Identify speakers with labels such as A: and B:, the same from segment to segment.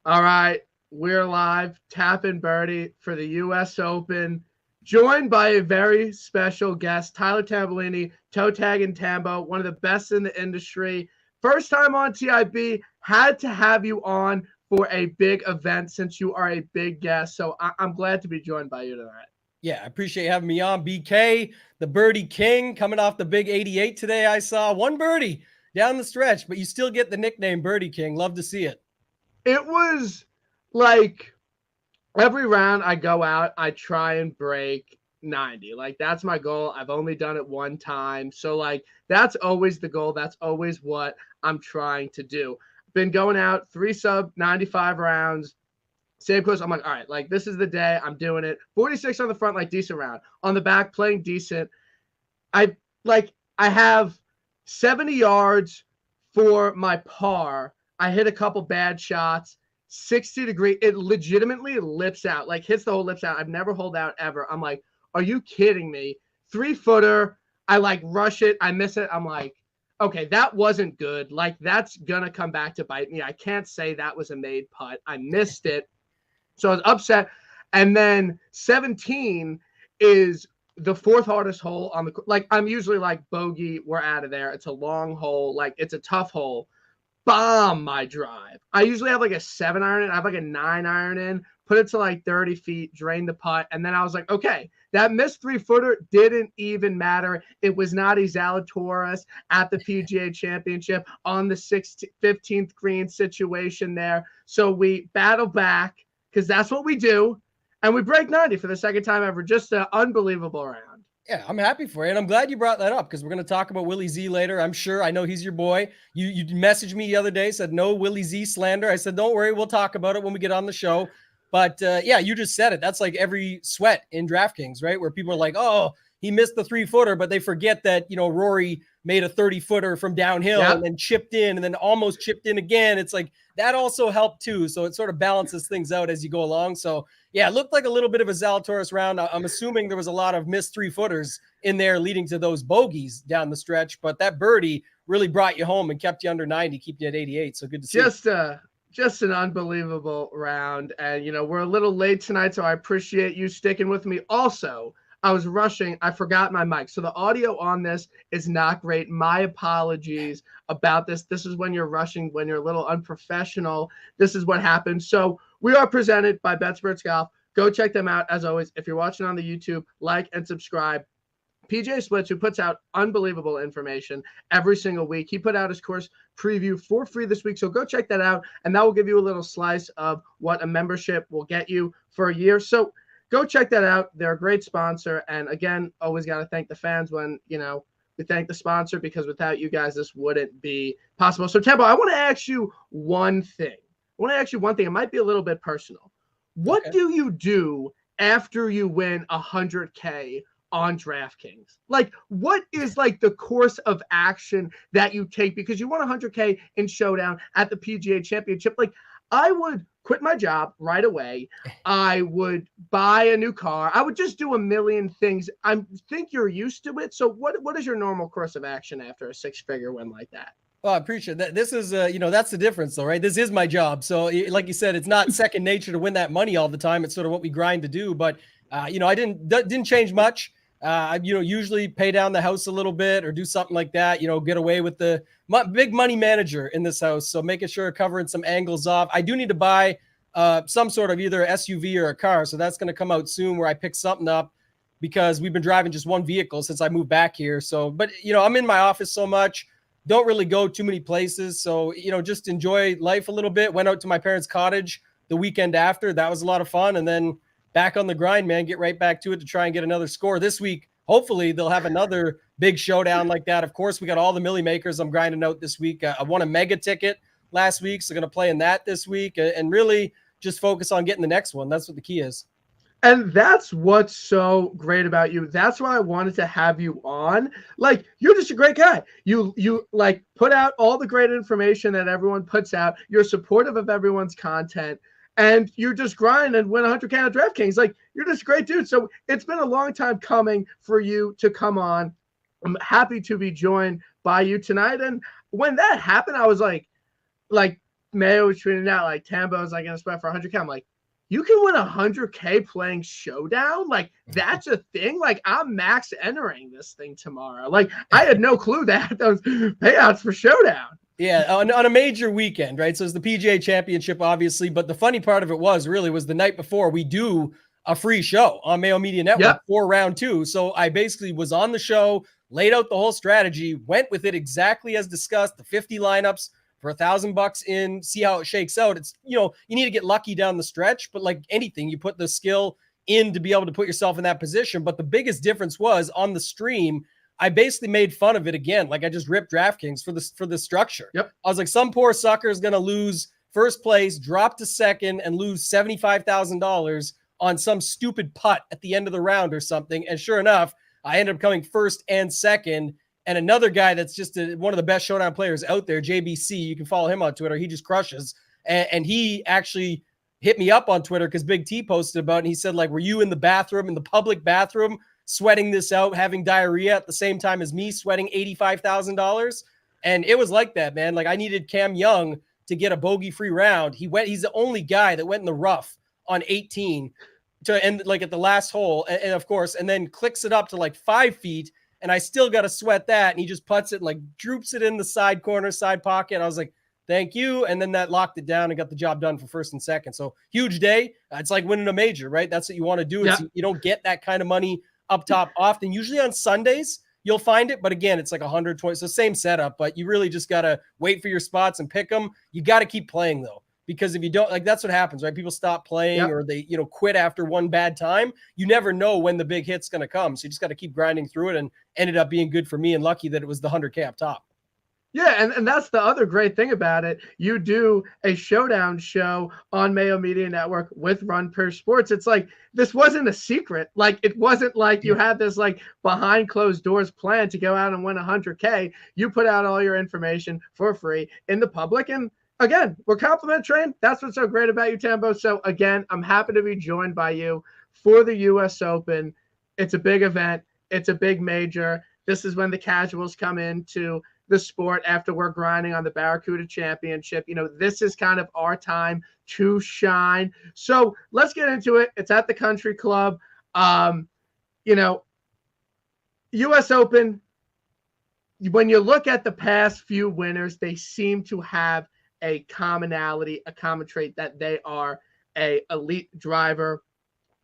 A: All right, we're live. Tapping Birdie for the U.S. Open. Joined by a very special guest, Tyler Tamboline, toe tag and Tambo, one of the best in the industry. First time on TIB, had to have you on for a big event since you are a big guest. So I'm glad to be joined by you tonight.
B: Yeah, I appreciate you having me on. BK, the Birdie King, coming off the big 88 today. I saw one birdie down the stretch, but you still get the nickname Birdie King. Love to see it.
A: It was like every round I go out, I try and break 90. Like that's my goal. I've only done it one time. So like that's always the goal. That's always what I'm trying to do. Been going out 3 sub 95 rounds. Same course. I'm like, all right, like this is the day. I'm doing it. 46 on the front, like decent round. On the back, playing decent. I have 70 yards for my par. I hit a couple bad shots. 60-degree. It legitimately lips out, like hits the whole lips out. I've never hold out ever. I'm like, are you kidding me? 3-footer. I like rush it. I miss it. I'm like, okay, that wasn't good. Like that's gonna come back to bite me. I can't say that was a made putt. I missed it. So I was upset. And then 17 is the 4th hardest hole on the, like, I'm usually like bogey, we're out of there. It's a long hole. Like it's a tough hole. Bomb my drive. I usually have like a 7 iron in. I have like a 9 iron in, put it to like 30 feet, drain the putt. And then I was like, okay, that missed 3-footer didn't even matter. It was not a Zalatoris at the PGA Championship on the 15th green situation there. So we battle back because that's what we do. And we break 90 for the second time ever. Just an unbelievable round.
B: Yeah, I'm happy for you. And I'm glad you brought that up because we're going to talk about Willie Z later. I'm sure. I know he's your boy. You messaged me the other day, said no Willie Z slander. I said, don't worry. We'll talk about it when we get on the show. But yeah, you just said it. That's like every sweat in DraftKings, right? Where people are like, oh, he missed the 3-footer, but they forget that, Rory made a 30-footer from downhill and then chipped in and then almost chipped in again. It's like that also helped too. So it sort of balances things out as you go along. So yeah, it looked like a little bit of a Zalatoris round. I'm assuming there was a lot of missed 3-footers in there leading to those bogeys down the stretch, but that birdie really brought you home and kept you under 90, keeping you at 88. So good to see.
A: Just an unbelievable round. And, we're a little late tonight, so I appreciate you sticking with me. Also, I was rushing. I forgot my mic. So the audio on this is not great. My apologies about this. This is when you're rushing, when you're a little unprofessional. This is what happens. So we are presented by BetSports Golf. Go check them out. As always, if you're watching on the YouTube, like and subscribe. PJ Splits, who puts out unbelievable information every single week. He put out his course preview for free this week. So go check that out. And that will give you a little slice of what a membership will get you for a year. So go check that out. They're a great sponsor. And again, always got to thank the fans when, we thank the sponsor because without you guys, this wouldn't be possible. So Tempo, I want to ask you one thing. It might be a little bit personal. What do you do after you win 100K on DraftKings? Like, what is like the course of action that you take? Because you won 100K in Showdown at the PGA Championship. Like, I would quit my job right away. I would buy a new car. I would just do a million things. I think you're used to it. So what is your normal course of action after a 6-figure win like that?
B: Well, I appreciate that. This is, that's the difference though, right? This is my job. So like you said, it's not second nature to win that money all the time. It's sort of what we grind to do. But, I didn't change much. Usually pay down the house a little bit or do something like that, get away with the big money manager in this house. So making sure covering some angles off. I do need to buy some sort of either SUV or a car. So that's going to come out soon where I pick something up because we've been driving just one vehicle since I moved back here. So, but I'm in my office so much, don't really go too many places. So, just enjoy life a little bit. Went out to my parents' cottage the weekend after. That was a lot of fun. And then back on the grind, man, get right back to it to try and get another score this week. Hopefully they'll have another big showdown like that. Of course, we got all the Millie Makers I'm grinding out this week. I won a mega ticket last week, so going to play in that this week and really just focus on getting the next one. That's what the key is.
A: And that's what's so great about you. That's why I wanted to have you on. Like, you're just a great guy. You like put out all the great information that everyone puts out. You're supportive of everyone's content. And you just grind and win 100K on DraftKings. Like, you're just a great dude. So it's been a long time coming for you to come on. I'm happy to be joined by you tonight. And when that happened, I was like, Mayo was tweeting out like Tambo's like gonna sweat for 100K. I'm like, you can win 100K playing Showdown? Like, that's a thing? Like, I'm max entering this thing tomorrow. Like, I had no clue that those payouts for Showdown.
B: Yeah, on a major weekend, right? So it's the PGA Championship, obviously, but the funny part of it was the night before we do a free show on Mayo Media Network for round 2. So I basically was on the show, laid out the whole strategy, went with it exactly as discussed, the 50 lineups for $1,000 in, see how it shakes out. It's, you need to get lucky down the stretch, but like anything, you put the skill in to be able to put yourself in that position. But the biggest difference was on the stream, I basically made fun of it again. Like I just ripped DraftKings for the structure.
A: Yep.
B: I was like, some poor sucker is going to lose first place, drop to second, and lose $75,000 on some stupid putt at the end of the round or something. And sure enough, I ended up coming first and second. And another guy that's just one of the best Showdown players out there, JBC, you can follow him on Twitter. He just crushes. And he actually hit me up on Twitter because Big T posted about it. And he said, like, were you in the bathroom, in the public bathroom, sweating this out, having diarrhea at the same time as me, sweating $85,000? And it was like that, man. Like, I needed Cam Young to get a bogey-free round. He's the only guy that went in the rough on 18 to end like at the last hole. And of course, and then clicks it up to like 5 feet. And I still got to sweat that. And he just puts it and like droops it in the side corner, side pocket. I was like, thank you. And then that locked it down and got the job done for first and second. So huge day. It's like winning a major, right? That's what you want to do. Yeah. You don't get that kind of money up top often. Usually on Sundays, you'll find it. But again, it's like 120. So same setup, but you really just got to wait for your spots and pick them. You got to keep playing though. Because if you don't, like, that's what happens, right? People stop playing or they, quit after one bad time. You never know when the big hit's going to come. So you just got to keep grinding through it, and ended up being good for me and lucky that it was the 100K up top.
A: Yeah, and that's the other great thing about it. You do a Showdown show on Mayo Media Network with Run Per Sports. It's like, this wasn't a secret. Like, it wasn't like you had this like behind closed doors plan to go out and win 100K. You put out all your information for free in the public, and again, we're compliment trained. That's what's so great about you, Tambo. So again, I'm happy to be joined by you for the U.S. Open. It's a big event. It's a big major. This is when the casuals come into the sport after we're grinding on the Barracuda Championship. This is kind of our time to shine. So let's get into it. It's at the Country Club. U.S. Open, when you look at the past few winners, they seem to have a commonality, a common trait that they are a elite driver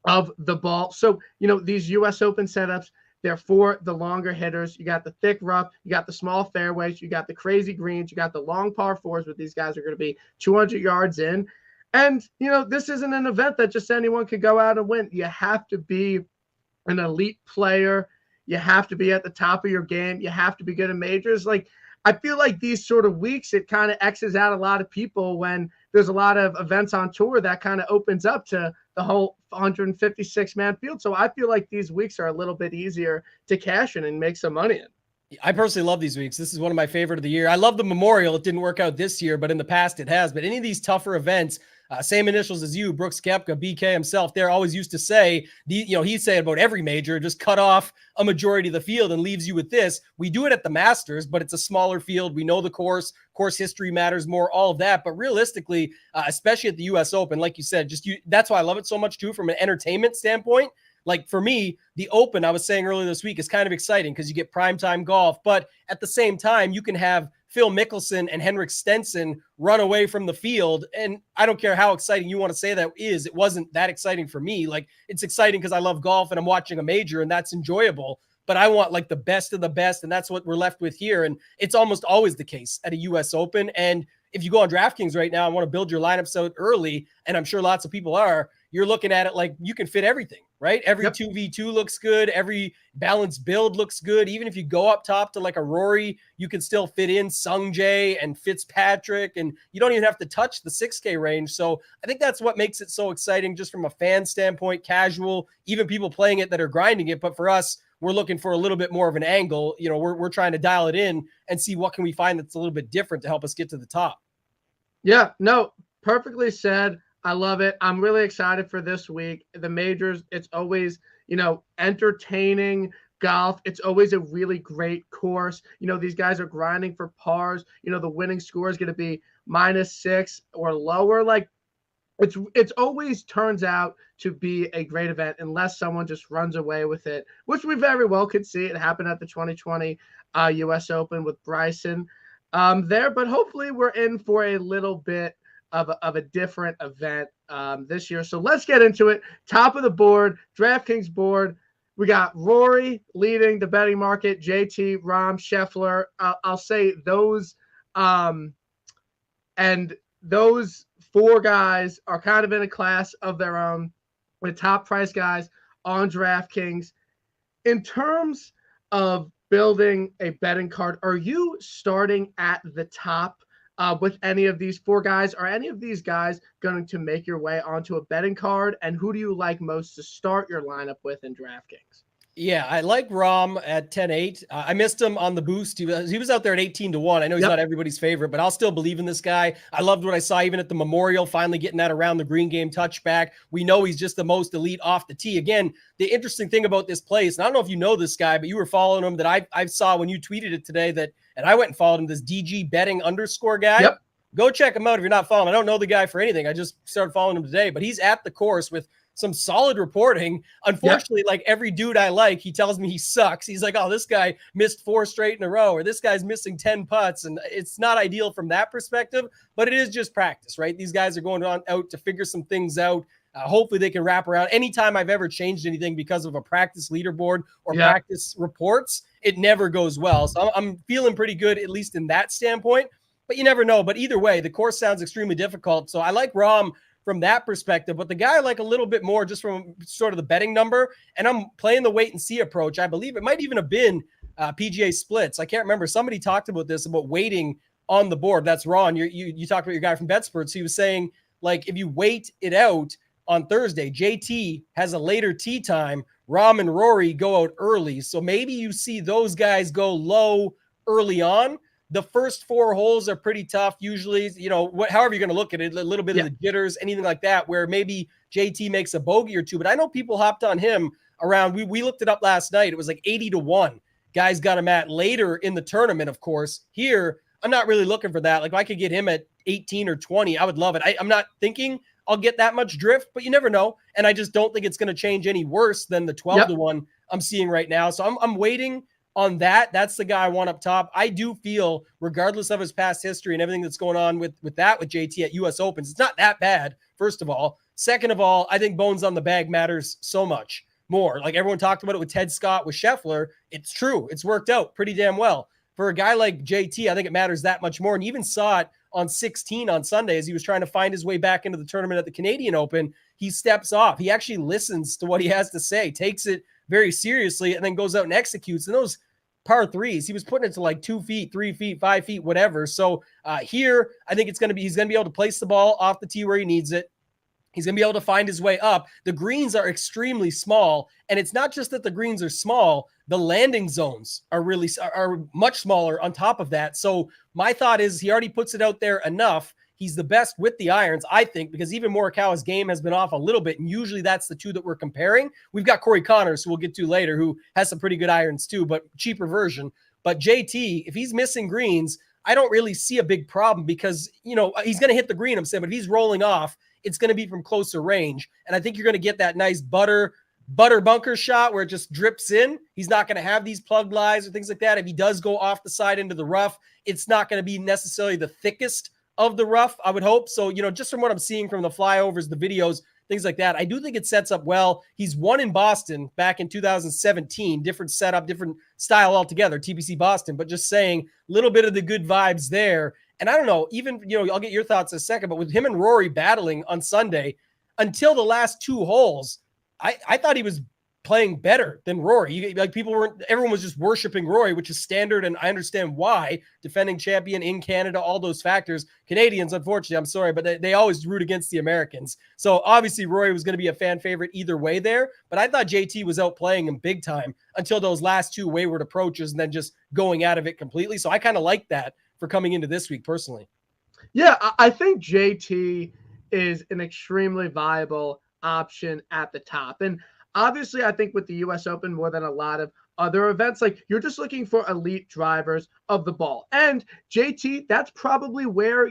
A: of the ball. So, these U.S. Open setups, they're for the longer hitters. You got the thick rough, you got the small fairways, you got the crazy greens, you got the long par fours where these guys are going to be 200 yards in. And, this isn't an event that just anyone can go out and win. You have to be an elite player. You have to be at the top of your game. You have to be good at majors. Like, I feel like these sort of weeks, it kind of X's out a lot of people when there's a lot of events on tour that kind of opens up to the whole 156-man field. So I feel like these weeks are a little bit easier to cash in and make some money in.
B: I personally love these weeks. This is one of my favorite of the year. I love the Memorial. It didn't work out this year, but in the past it has. But any of these tougher events, same initials as you, Brooks Koepka, BK himself, they're always used to say, he'd say about every major, just cut off a majority of the field and leaves you with this. We do it at the Masters, but it's a smaller field. We know the course history matters more, all of that. But realistically, especially at the U.S. Open, like you said, that's why I love it so much too, from an entertainment standpoint. Like for me, the Open, I was saying earlier this week, is kind of exciting because you get primetime golf, but at the same time, you can have Phil Mickelson and Henrik Stenson run away from the field. And I don't care how exciting you want to say that is. It wasn't that exciting for me. Like, it's exciting because I love golf and I'm watching a major and that's enjoyable. But I want like the best of the best. And that's what we're left with here. And it's almost always the case at a U.S. Open. And if you go on DraftKings right now and want to build your lineups out early, and I'm sure lots of people are, you're looking at it like you can fit everything, right? Every 2v2 looks good. Every balanced build looks good. Even if you go up top to like a Rory, you can still fit in Sung Jae and Fitzpatrick, and you don't even have to touch the 6K range. So I think that's what makes it so exciting just from a fan standpoint, casual, even people playing it that are grinding it. But for us, we're looking for a little bit more of an angle. We're trying to dial it in and see what can we find that's a little bit different to help us get to the top.
A: Yeah, no, perfectly said. I love it. I'm really excited for this week. The majors, it's always, entertaining golf. It's always a really great course. These guys are grinding for pars. The winning score is going to be -6 or lower. Like it's always turns out to be a great event unless someone just runs away with it, which we very well could see. It happened at the 2020 U.S. Open with Bryson there, but hopefully we're in for a little bit of a different event this year. So let's get into it. Top of the board, DraftKings board. We got Rory leading the betting market, JT, Rahm, Scheffler. I'll say those and those four guys are kind of in a class of their own. The top price guys on DraftKings. In terms of building a betting card, are you starting at the top with any of these four guys? Are any of these guys going to make your way onto a betting card? And who do you like most to start your lineup with in DraftKings?
B: Yeah, I like Rahm at 10-8. I missed him on the boost. He was out there at 18-1. I know he's not everybody's favorite, but I'll still believe in this guy. I loved what I saw even at the Memorial, finally getting that around the green game touchback. We know he's just the most elite off the tee. Again, the interesting thing about this place, and I don't know if you know this guy, but you were following him that I saw when you tweeted it today and I went and followed him, this DG betting _ guy.
A: Yep.
B: Go check him out if you're not following him. I don't know the guy for anything. I just started following him today, but he's at the course with some solid reporting. Unfortunately, like every dude I like, he tells me he sucks. He's like, oh, this guy missed 4 straight in a row, or this guy's missing 10 putts. And it's not ideal from that perspective, but it is just practice, right? These guys are going out to figure some things out. Hopefully they can wrap around. Anytime I've ever changed anything because of a practice leaderboard or practice reports, it never goes well. So I'm feeling pretty good, at least in that standpoint, but you never know. But either way, the course sounds extremely difficult. So I like Rahm from that perspective, but the guy I like a little bit more just from sort of the betting number, and I'm playing the wait and see approach. I believe it might even have been PGA splits. I can't remember. Somebody talked about this, about waiting on the board. That's Ron. You talked about your guy from BetSperts. He was saying, like, if you wait it out on Thursday, JT has a later tee time. Rahm and Rory go out early. So maybe you see those guys go low early on. The first 4 holes are pretty tough usually, however you're going to look at it, a little bit of the jitters, anything like that, where maybe JT makes a bogey or two. But I know people hopped on him around. We looked it up last night. It was like 80-1. Guys got him at later in the tournament, of course. Here, I'm not really looking for that. Like if I could get him at 18 or 20, I would love it. I'm not thinking I'll get that much drift, but you never know. And I just don't think it's going to change any worse than the 12-1 I'm seeing right now. So I'm waiting on that. That's the guy I want up top. I do feel, regardless of his past history and everything that's going on with JT at U.S. Opens, it's not that bad, first of all. Second of all, I think bones on the bag matters so much more. Like everyone talked about it with Ted Scott, with Scheffler. It's true. It's worked out pretty damn well. For a guy like JT, I think it matters that much more. And you even saw it on 16 on Sunday as he was trying to find his way back into the tournament at the Canadian Open. He steps off. He actually listens to what he has to say, takes it very seriously, and then goes out and executes. And those par threes, he was putting it to like 2 feet, 3 feet, 5 feet, whatever. So here, I think he's going to be able to place the ball off the tee where he needs it. He's going to be able to find his way up. The greens are extremely small, and it's not just that the greens are small. The landing zones are much smaller on top of that. So my thought is he already puts it out there enough. He's the best with the irons, I think, because even Morikawa's game has been off a little bit, and usually that's the two that we're comparing. We've got Corey Connors, who we'll get to later, who has some pretty good irons too, but cheaper version. But JT, if he's missing greens, I don't really see a big problem because, he's going to hit the green, I'm saying, but if he's rolling off, it's going to be from closer range. And I think you're going to get that nice butter bunker shot where it just drips in. He's not going to have these plugged lies or things like that. If he does go off the side into the rough, it's not going to be necessarily the thickest of the rough, I would hope. So, just from what I'm seeing from the flyovers, the videos, things like that, I do think it sets up well. He's won in Boston back in 2017, different setup, different style altogether, TPC Boston, but just saying a little bit of the good vibes there. And I don't know, even, I'll get your thoughts in a second, but with him and Rory battling on Sunday until the last 2 holes, I thought he was playing better than Rory. Everyone was just worshiping Rory, which is standard, and I understand why. Defending champion in Canada, all those factors. Canadians, unfortunately, I'm sorry, but they always root against the Americans. So obviously Rory was going to be a fan favorite either way there, but I thought JT was outplaying him big time until those last 2 wayward approaches and then just going out of it completely. So I kind of like that for coming into this week personally.
A: Yeah, I think JT is an extremely viable option at the top. And obviously, I think with the U.S. Open more than a lot of other events, like you're just looking for elite drivers of the ball. And JT, that's probably where,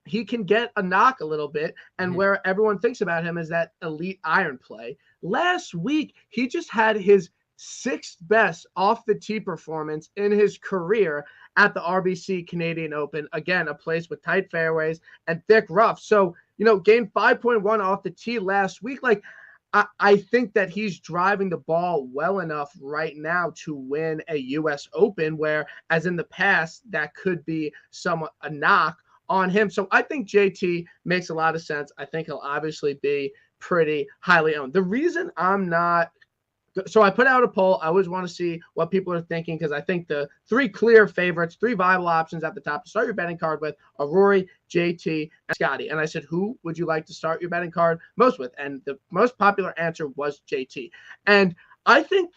A: he can get a knock a little bit, and
B: Mhm.
A: where everyone thinks about him is that elite iron play. Last week, he just had his sixth best off the tee performance in his career at the RBC Canadian Open. Again, a place with tight fairways and thick rough. So, gained 5.1 off the tee last week. Like, I think that he's driving the ball well enough right now to win a U.S. Open, where, as in the past, that could be somewhat a knock on him. So I think JT makes a lot of sense. I think he'll obviously be pretty highly owned. The reason I'm not so I put out a poll. I always want to see what people are thinking, because I think the three clear favorites, three viable options at the top to start your betting card with are Rory, JT, and Scotty. And I said, who would you like to start your betting card most with? And the most popular answer was JT. And I think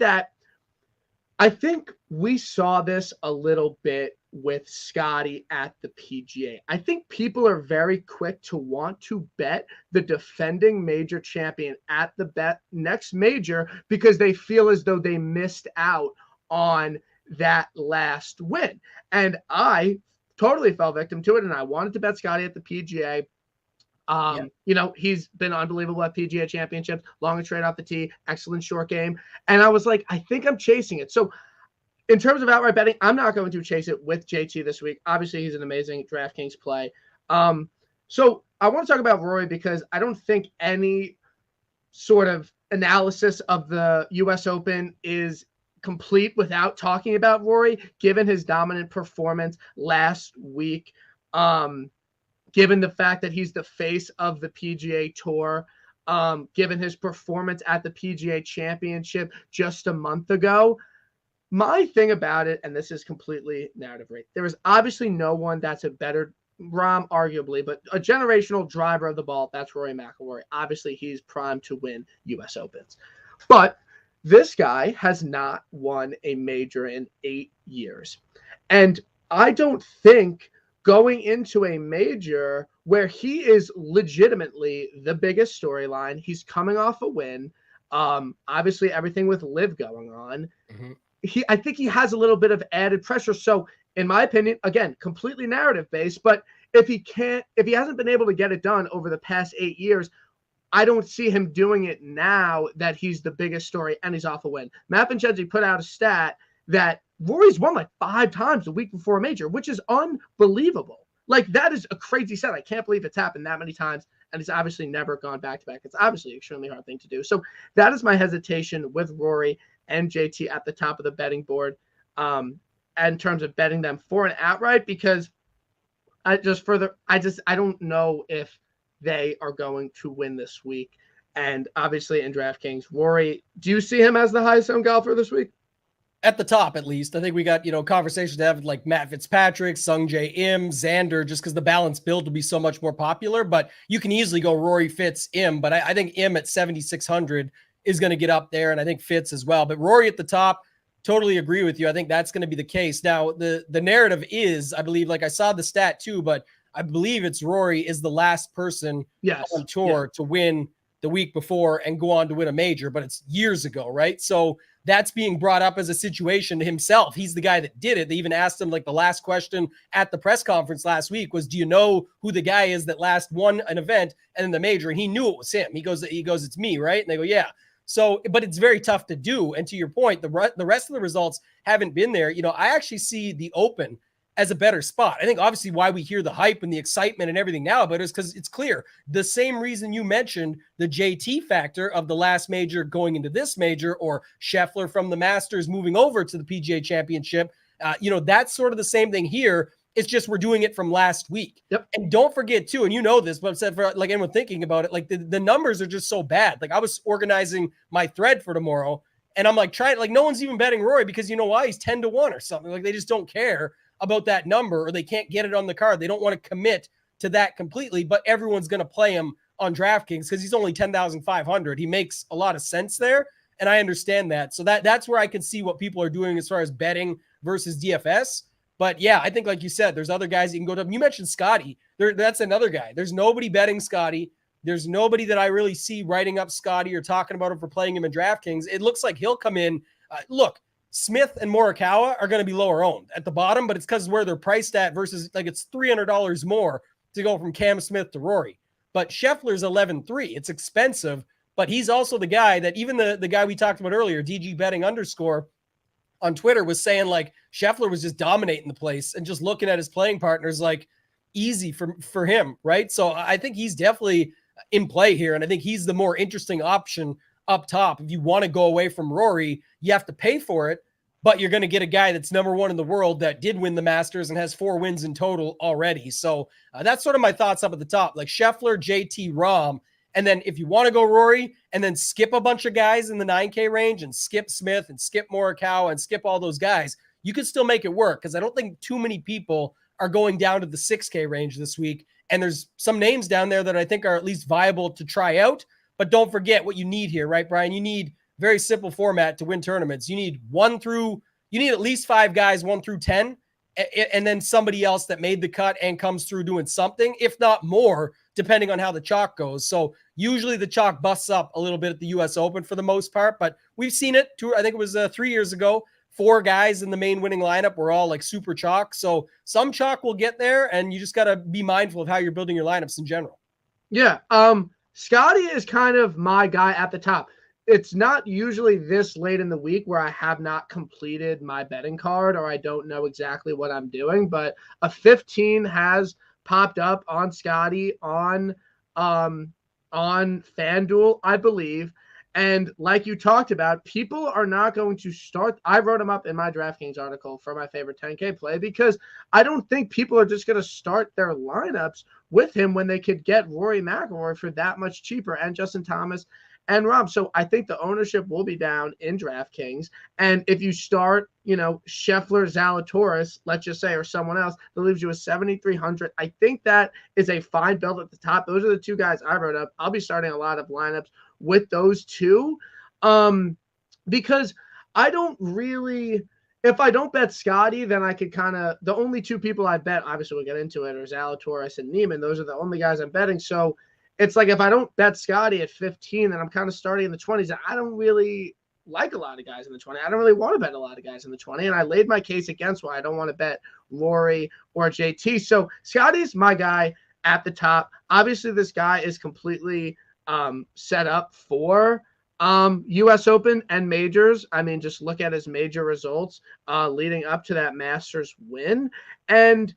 A: we saw this a little bit with Scotty at the PGA. I think people are very quick to want to bet the defending major champion at the next major because they feel as though they missed out on that last win. And I totally fell victim to it, and I wanted to bet Scotty at the PGA. He's been unbelievable at PGA championships, long and straight off the tee, excellent short game. And I was like, I think I'm chasing it. So in terms of outright betting, I'm not going to chase it with JT this week. Obviously, he's an amazing DraftKings play. So I want to talk about Rory because I don't think any sort of analysis of the U.S. Open is complete without talking about Rory, given his dominant performance last week, given the fact that he's the face of the PGA Tour, given his performance at the PGA Championship just a month ago. My thing about it, and this is completely narrative right, there is obviously no one that's a better Rahm, arguably, but a generational driver of the ball. That's Rory McIlroy. Obviously, he's primed to win U.S. Opens. But this guy has not won a major in 8 years. And I don't think going into a major where he is legitimately the biggest storyline, he's coming off a win. Obviously, everything with Liv going on.
B: Mm-hmm.
A: I think he has a little bit of added pressure. So in my opinion, again, completely narrative based, but if he hasn't been able to get it done over the past 8 years, I don't see him doing it now that he's the biggest story and he's off a win. Matt Vincenzi put out a stat that Rory's won like 5 times the week before a major, which is unbelievable. Like, that is a crazy stat. I can't believe it's happened that many times, and he's obviously never gone back-to-back. It's obviously an extremely hard thing to do. So that is my hesitation with Rory and JT at the top of the betting board in terms of betting them for an outright, because I don't know if they are going to win this week. And obviously in DraftKings, Rory, do you see him as the highest owned golfer this week?
B: At the top, at least. I think we got, conversations to have with like Matt Fitzpatrick, Sung Jae Im, Xander, just because the balanced build will be so much more popular. But you can easily go Rory, Fitz, Im. But I think Im at 7,600 is going to get up there, and I think Fitz as well. But Rory at the top, totally agree with you. I think that's going to be the case. Now, the narrative is, I believe, like I saw the stat too, but I believe it's Rory is the last person on tour to win the week before and go on to win a major, but it's years ago, right? So that's being brought up as a situation himself. He's the guy that did it. They even asked him, like, the last question at the press conference last week was, do you know who the guy is that last won an event and in the major? And he knew it was him. He goes, it's me, right? And they go, yeah. So, but it's very tough to do. And to your point, the rest of the results haven't been there. I actually see the Open as a better spot. I think obviously why we hear the hype and the excitement and everything now about it is because it's clear. The same reason you mentioned the JT factor of the last major going into this major, or Scheffler from the Masters moving over to the PGA Championship. That's sort of the same thing here. It's just we're doing it from last week.
A: Yep. And
B: don't forget too, and you know this, but I've said for like anyone thinking about it, like the numbers are just so bad. Like I was organizing my thread for tomorrow, and I'm like no one's even betting Rory because you know why? He's 10-1 or something. Like they just don't care about that number, or they can't get it on the card. They don't want to commit to that completely, but everyone's going to play him on DraftKings because he's only 10,500. He makes a lot of sense there, and I understand that. So that's where I can see what people are doing as far as betting versus DFS. But yeah, I think like you said, there's other guys you can go to. You mentioned Scotty. That's another guy. There's nobody betting Scotty. There's nobody that I really see writing up Scotty or talking about him for playing him in DraftKings. It looks like he'll come in. Look, Smith and Morikawa are going to be lower owned at the bottom, but it's because where they're priced at versus like it's $300 more to go from Cam Smith to Rory. But Scheffler's 11-3. It's expensive, but he's also the guy that even the guy we talked about earlier, DG Betting _ on Twitter, was saying like Scheffler was just dominating the place and just looking at his playing partners like easy for him, right? So I think he's definitely in play here, and I think he's the more interesting option up top. If you want to go away from Rory, you have to pay for it, but you're going to get a guy that's number one in the world that did win the Masters and has 4 wins in total already. So that's sort of my thoughts up at the top, like Scheffler, JT, Rahm. And then if you want to go Rory and then skip a bunch of guys in the 9K range and skip Smith and skip Morikawa and skip all those guys, you could still make it work, because I don't think too many people are going down to the 6K range this week. And there's some names down there that I think are at least viable to try out. But don't forget what you need here, right, Brian? You need very simple format to win tournaments. You need at least 5 guys, 1 through 10, and then somebody else that made the cut and comes through doing something, if not more, depending on how the chalk goes. So usually the chalk busts up a little bit at the U.S. Open for the most part, but we've seen it too. I think it was 3 years ago. 4 guys in the main winning lineup were all like super chalk. So some chalk will get there, and you just got to be mindful of how you're building your lineups in general.
A: Yeah. Scotty is kind of my guy at the top. It's not usually this late in the week where I have not completed my betting card or I don't know exactly what I'm doing, but a 15 has popped up on Scotty on FanDuel, I believe. And like you talked about, people are not going to start. I wrote him up in my DraftKings article for my favorite 10K play, because I don't think people are just going to start their lineups with him when they could get Rory McIlroy for that much cheaper, and Justin Thomas and Rahm. So I think the ownership will be down in DraftKings. And if you start, Scheffler, Zalatoris, let's just say, or someone else, that leaves you with 7,300. I think that is a fine build at the top. Those are the 2 guys I wrote up. I'll be starting a lot of lineups with those 2, because I don't really, if I don't bet Scotty, then I could kind of, the only 2 people I bet, obviously we'll get into it, are Zalatoris and Neiman. Those are the only guys I'm betting. So it's like, if I don't bet Scotty at 15, then I'm kind of starting in the 20s. And I don't really like a lot of guys in the 20. I don't really want to bet a lot of guys in the 20. And I laid my case against why I don't want to bet Rory or JT. So Scotty's my guy at the top. Obviously, this guy is completely set up for U.S. Open and majors. I mean, just look at his major results leading up to that Masters win. And,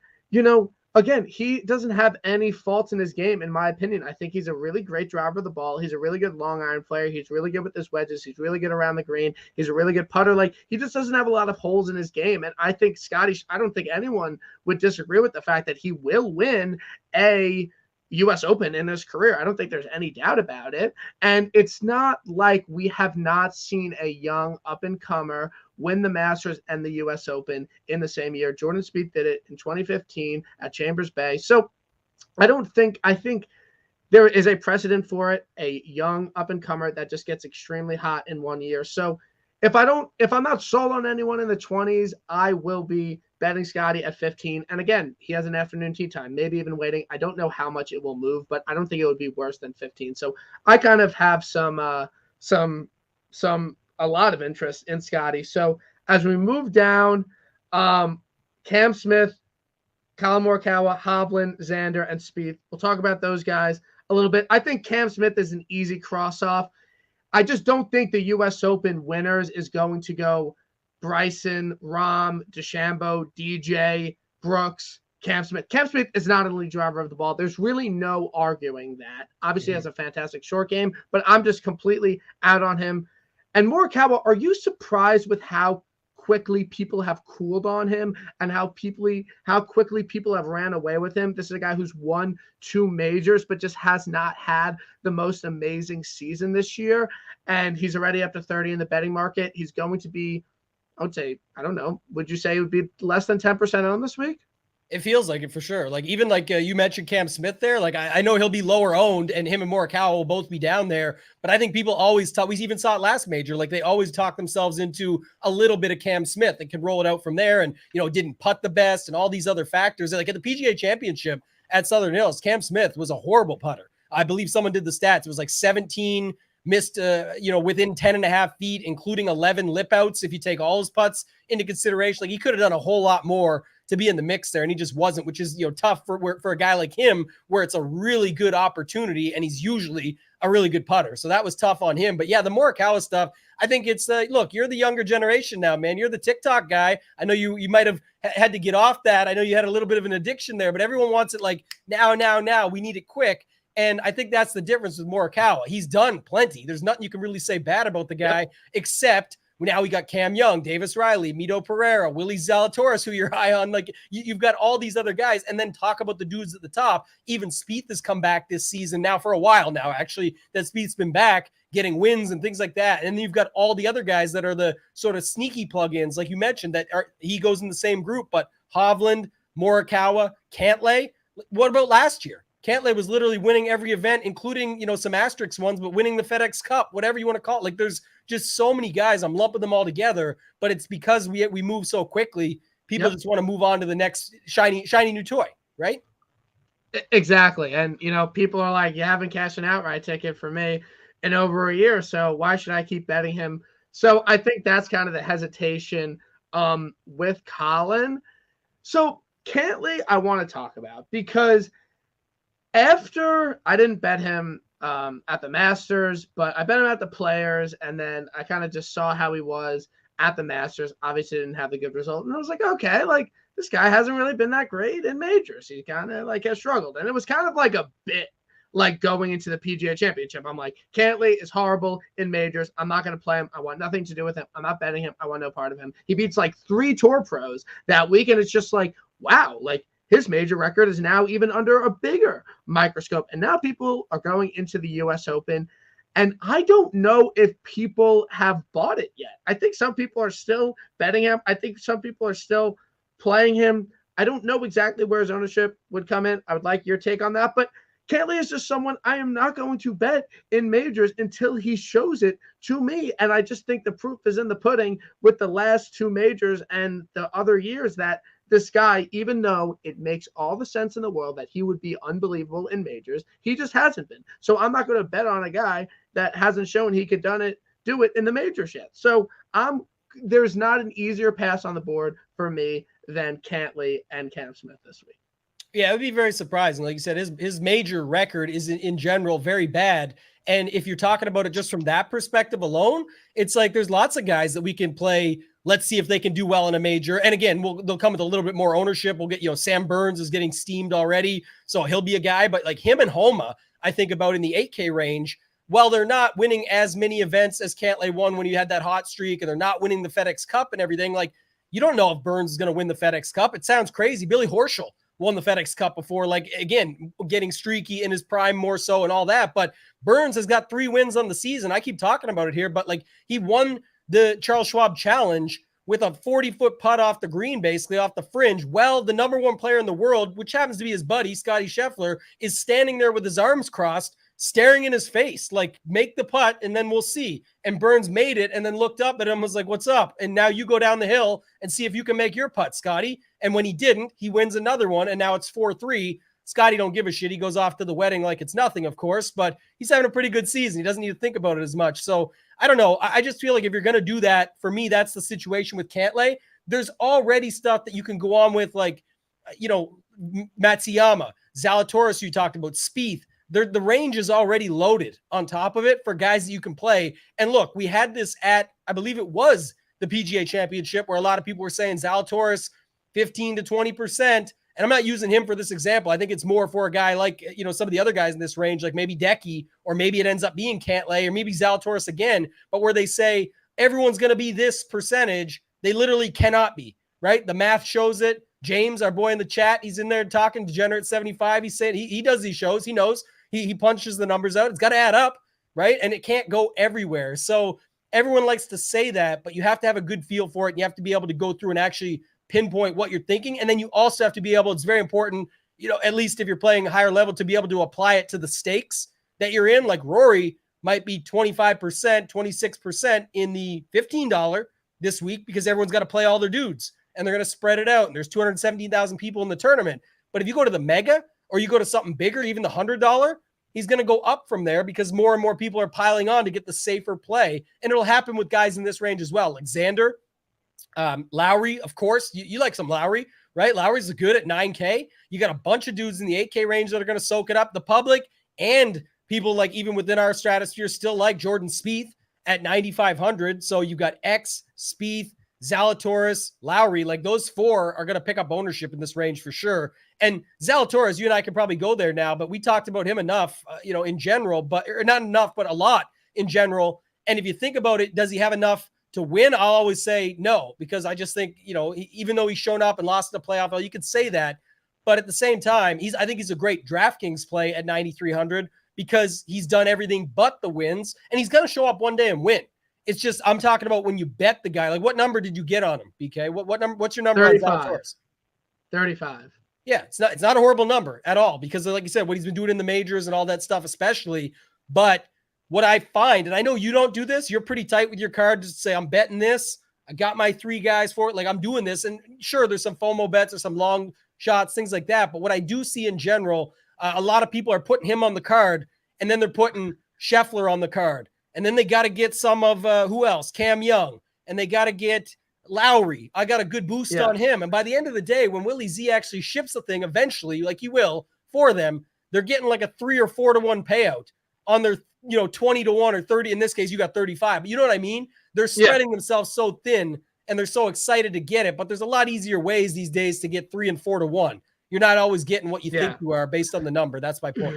A: again, he doesn't have any faults in his game, in my opinion. I think he's a really great driver of the ball. He's a really good long iron player. He's really good with his wedges. He's really good around the green. He's a really good putter. Like, he just doesn't have a lot of holes in his game. And I think Scotty, I don't think anyone would disagree with the fact that he will win a U.S. Open in his career. I don't think there's any doubt about it. And it's not like we have not seen a young up-and-comer win the Masters and the U.S. Open in the same year. Jordan Spieth did it in 2015 at Chambers Bay. So I think there is a precedent for it, a young up-and-comer that just gets extremely hot in one year. So if I'm not sold on anyone in the 20s, I will be betting Scotty at 15. And again, he has an afternoon tee time, maybe even waiting. I don't know how much it will move, but I don't think it would be worse than 15. So I kind of have a lot of interest in Scotty. So as we move down, Cam Smith, Collin Morikawa, Hovland, Xander, and Spieth. We'll talk about those guys a little bit. I think Cam Smith is an easy cross-off. I just don't think the U.S. Open winners is going to go Bryson, Rahm, DeChambeau, DJ, Brooks, Cam Smith. Cam Smith is not an elite driver of the ball. There's really no arguing that. Obviously, he has a fantastic short game, but I'm just completely out on him. And Morikawa, are you surprised with how quickly people have cooled on him and how quickly people have ran away with him? This is a guy who's won 2 majors, but just has not had the most amazing season this year. And he's already up to 30 in the betting market. He's going to be, I would say, I don't know, would you say it would be less than 10% on this week?
B: It feels like it for sure. Like, even like you mentioned Cam Smith there. Like, I know he'll be lower owned and him and Morikawa will both be down there. But I think people always talk, we even saw it last major. Like, they always talk themselves into a little bit of Cam Smith and can roll it out from there. And, didn't putt the best and all these other factors. Like, at the PGA Championship at Southern Hills, Cam Smith was a horrible putter. I believe someone did the stats. It was like 17 missed, within 10.5 feet, including 11 lip outs. If you take all his putts into consideration, like, he could have done a whole lot more to be in the mix there, and he just wasn't, which is, tough for a guy like him, where it's a really good opportunity, and he's usually a really good putter. So that was tough on him. But yeah, the Morikawa stuff, I think it's look, you're the younger generation now, man. You're the TikTok guy. I know you might have had to get off that. I know you had a little bit of an addiction there, but everyone wants it like now. We need it quick. And I think that's the difference with Morikawa. He's done plenty. There's nothing you can really say bad about the guy, except now we got Cam Young, Davis Riley, Mito Pereira, Willie Zalatoris, who you're high on. Like, you've got all these other guys, and then talk about the dudes at the top. Even Spieth has come back this season now for a while now, actually, that Spieth's been back getting wins and things like that. And then you've got all the other guys that are the sort of sneaky plugins, like you mentioned, he goes in the same group, but Hovland, Morikawa, Cantlay. What about last year? Cantlay was literally winning every event, including, some asterisk ones, but winning the FedEx Cup, whatever you want to call it. Like, there's just so many guys. I'm lumping them all together, but it's because we move so quickly. People just want to move on to the next shiny new toy, right?
A: Exactly. And, people are like, you haven't cashed an outright ticket for me in over a year, so why should I keep betting him? So I think that's kind of the hesitation with Colin. So Cantlay, I want to talk about, because after I didn't bet him at the Masters, but I bet him at the Players, and then I kind of just saw how he was at the Masters. Obviously didn't have the good result, and I was like, okay, like, this guy hasn't really been that great in majors. He kind of like has struggled, and it was kind of like a bit like going into the PGA Championship. I'm like, Cantlay is horrible in majors. I'm not going to play him. I want nothing to do with him. I'm not betting him. I want no part of him. He beats like 3 tour pros that week, and it's just like, wow, like, his major record is now even under a bigger microscope. And now people are going into the U.S. Open. And I don't know if people have bought it yet. I think some people are still betting him. I think some people are still playing him. I don't know exactly where his ownership would come in. I would like your take on that. But Cantlay is just someone I am not going to bet in majors until he shows it to me. And I just think the proof is in the pudding with the last 2 majors and the other years that this guy, even though it makes all the sense in the world that he would be unbelievable in majors, he just hasn't been. So I'm not going to bet on a guy that hasn't shown he could do it in the majors yet. So there's not an easier pass on the board for me than Cantlay and Cam Smith this week.
B: Yeah, it would be very surprising. Like you said, his major record is in general very bad. And if you're talking about it just from that perspective alone, it's like there's lots of guys that we can play. Let's see if they can do well in a major. And again, they'll come with a little bit more ownership. We'll get, Sam Burns is getting steamed already, so he'll be a guy. But like him and Homa, I think about in the 8K range. While they're not winning as many events as Cantlay won when you had that hot streak, and they're not winning the FedEx Cup and everything, like, you don't know if Burns is going to win the FedEx Cup. It sounds crazy. Billy Horschel won the FedEx Cup before, like, again, getting streaky in his prime more so and all that. But Burns has got 3 wins on the season. I keep talking about it here, but like, he won the Charles Schwab Challenge with a 40-foot putt off the green, basically off the fringe. Well, the number 1 player in the world, which happens to be his buddy, Scotty Scheffler, is standing there with his arms crossed, staring in his face, like, make the putt and then we'll see. And Burns made it and then looked up at him, was like, what's up? And now you go down the hill and see if you can make your putt, Scotty. And when he didn't, he wins another one, and now it's 4-3. Scotty don't give a shit. He goes off to the wedding like it's nothing, of course, but he's having a pretty good season. He doesn't need to think about it as much. So I don't know. I just feel like if you're going to do that, for me, that's the situation with Cantlay. There's already stuff that you can go on with, like, Matsuyama, Zalatoris, you talked about, Spieth. The range is already loaded on top of it for guys that you can play. And look, we had this at, I believe it was the PGA Championship, where a lot of people were saying Zalatoris 15 to 20%. And I'm not using him for this example. I think it's more for a guy like, some of the other guys in this range, like maybe Decky, or maybe it ends up being Cantlay, or maybe Zalatoris again, but where they say everyone's going to be this percentage, they literally cannot be, right? The math shows it. James, our boy in the chat, he's in there talking, Degenerate 75. He's saying he does these shows. He knows. He punches the numbers out. It's got to add up, right? And it can't go everywhere. So everyone likes to say that, but you have to have a good feel for it. You have to be able to go through and actually pinpoint what you're thinking. And then you also have to be able, it's very important, at least if you're playing a higher level, to be able to apply it to the stakes that you're in. Like Rory might be 25%, 26% in the $15 this week because everyone's got to play all their dudes and they're going to spread it out. And there's 217,000 people in the tournament. But if you go to the mega, or you go to something bigger, even the $100, he's going to go up from there because more and more people are piling on to get the safer play. And it'll happen with guys in this range as well. Like Xander, Lowry, of course. You like some Lowry. right? Lowry's good at 9K. You got a bunch of dudes in the 8K range that are going to soak it up. The public and people like even within our stratosphere still like Jordan Spieth at 9,500. So you got X, Spieth, Zalatoris, Lowry. Like those four are going to pick up ownership in this range for sure. And Zalatoris, you and I can probably go there now, but we talked about him enough, in general, but or not enough, but a lot in general. And if you think about it, does he have enough to win? I'll always say no, because I just think, even though he's shown up and lost in the playoff, you could say that. But at the same time, I think he's a great DraftKings play at 9,300 because he's done everything but the wins, and he's going to show up one day and win. It's just, I'm talking about when you bet the guy. Like, what number did you get on him, BK? What number? What's your number
A: 35.
B: on Zalatoris?
A: 35.
B: Yeah, it's not a horrible number at all because, like you said, what he's been doing in the majors and all that stuff, especially. But what I find, and I know you don't do this, you're pretty tight with your card. Just say, I'm betting this. I got my 3 guys for it. Like, I'm doing this. And sure, there's some FOMO bets or some long shots, things like that. But what I do see in general, a lot of people are putting him on the card, and then they're putting Scheffler on the card. And then they got to get some of, who else? Cam Young. And they got to get Lowry. I got a good boost on him. And by the end of the day, when Willie Z actually ships the thing eventually, like he will for them, they're getting like a 3 or 4 to 1 payout on their 20 to 1 or 30. In this case, you got 35. But you know what I mean? They're spreading themselves so thin and they're so excited to get it. But there's a lot easier ways these days to get 3 and 4 to 1. You're not always getting what you think you are based on the number. That's my point.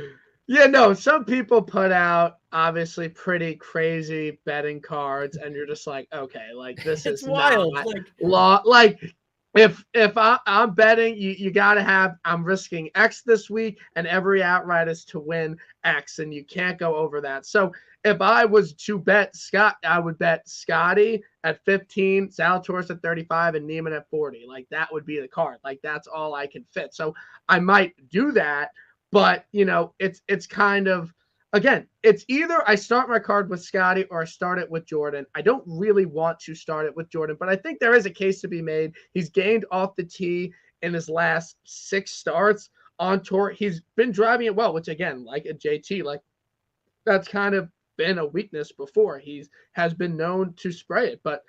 A: Yeah, no, some people put out obviously pretty crazy betting cards, and you're just like, okay, like this is
B: wild.
A: Not law. Like if I'm betting, you got to have, I'm risking X this week, and every outright is to win X, and you can't go over that. So if I was to bet Scott, I would bet Scotty at 15, Zalatoris at 35, and Neiman at 40. Like that would be the card. Like that's all I can fit. So I might do that. But, it's kind of, again, it's either I start my card with Scotty or I start it with Jordan. I don't really want to start it with Jordan, but I think there is a case to be made. He's gained off the tee in his last 6 starts on tour. He's been driving it well, which, again, like a JT, like that's kind of been a weakness before. He has been known to spray it, but,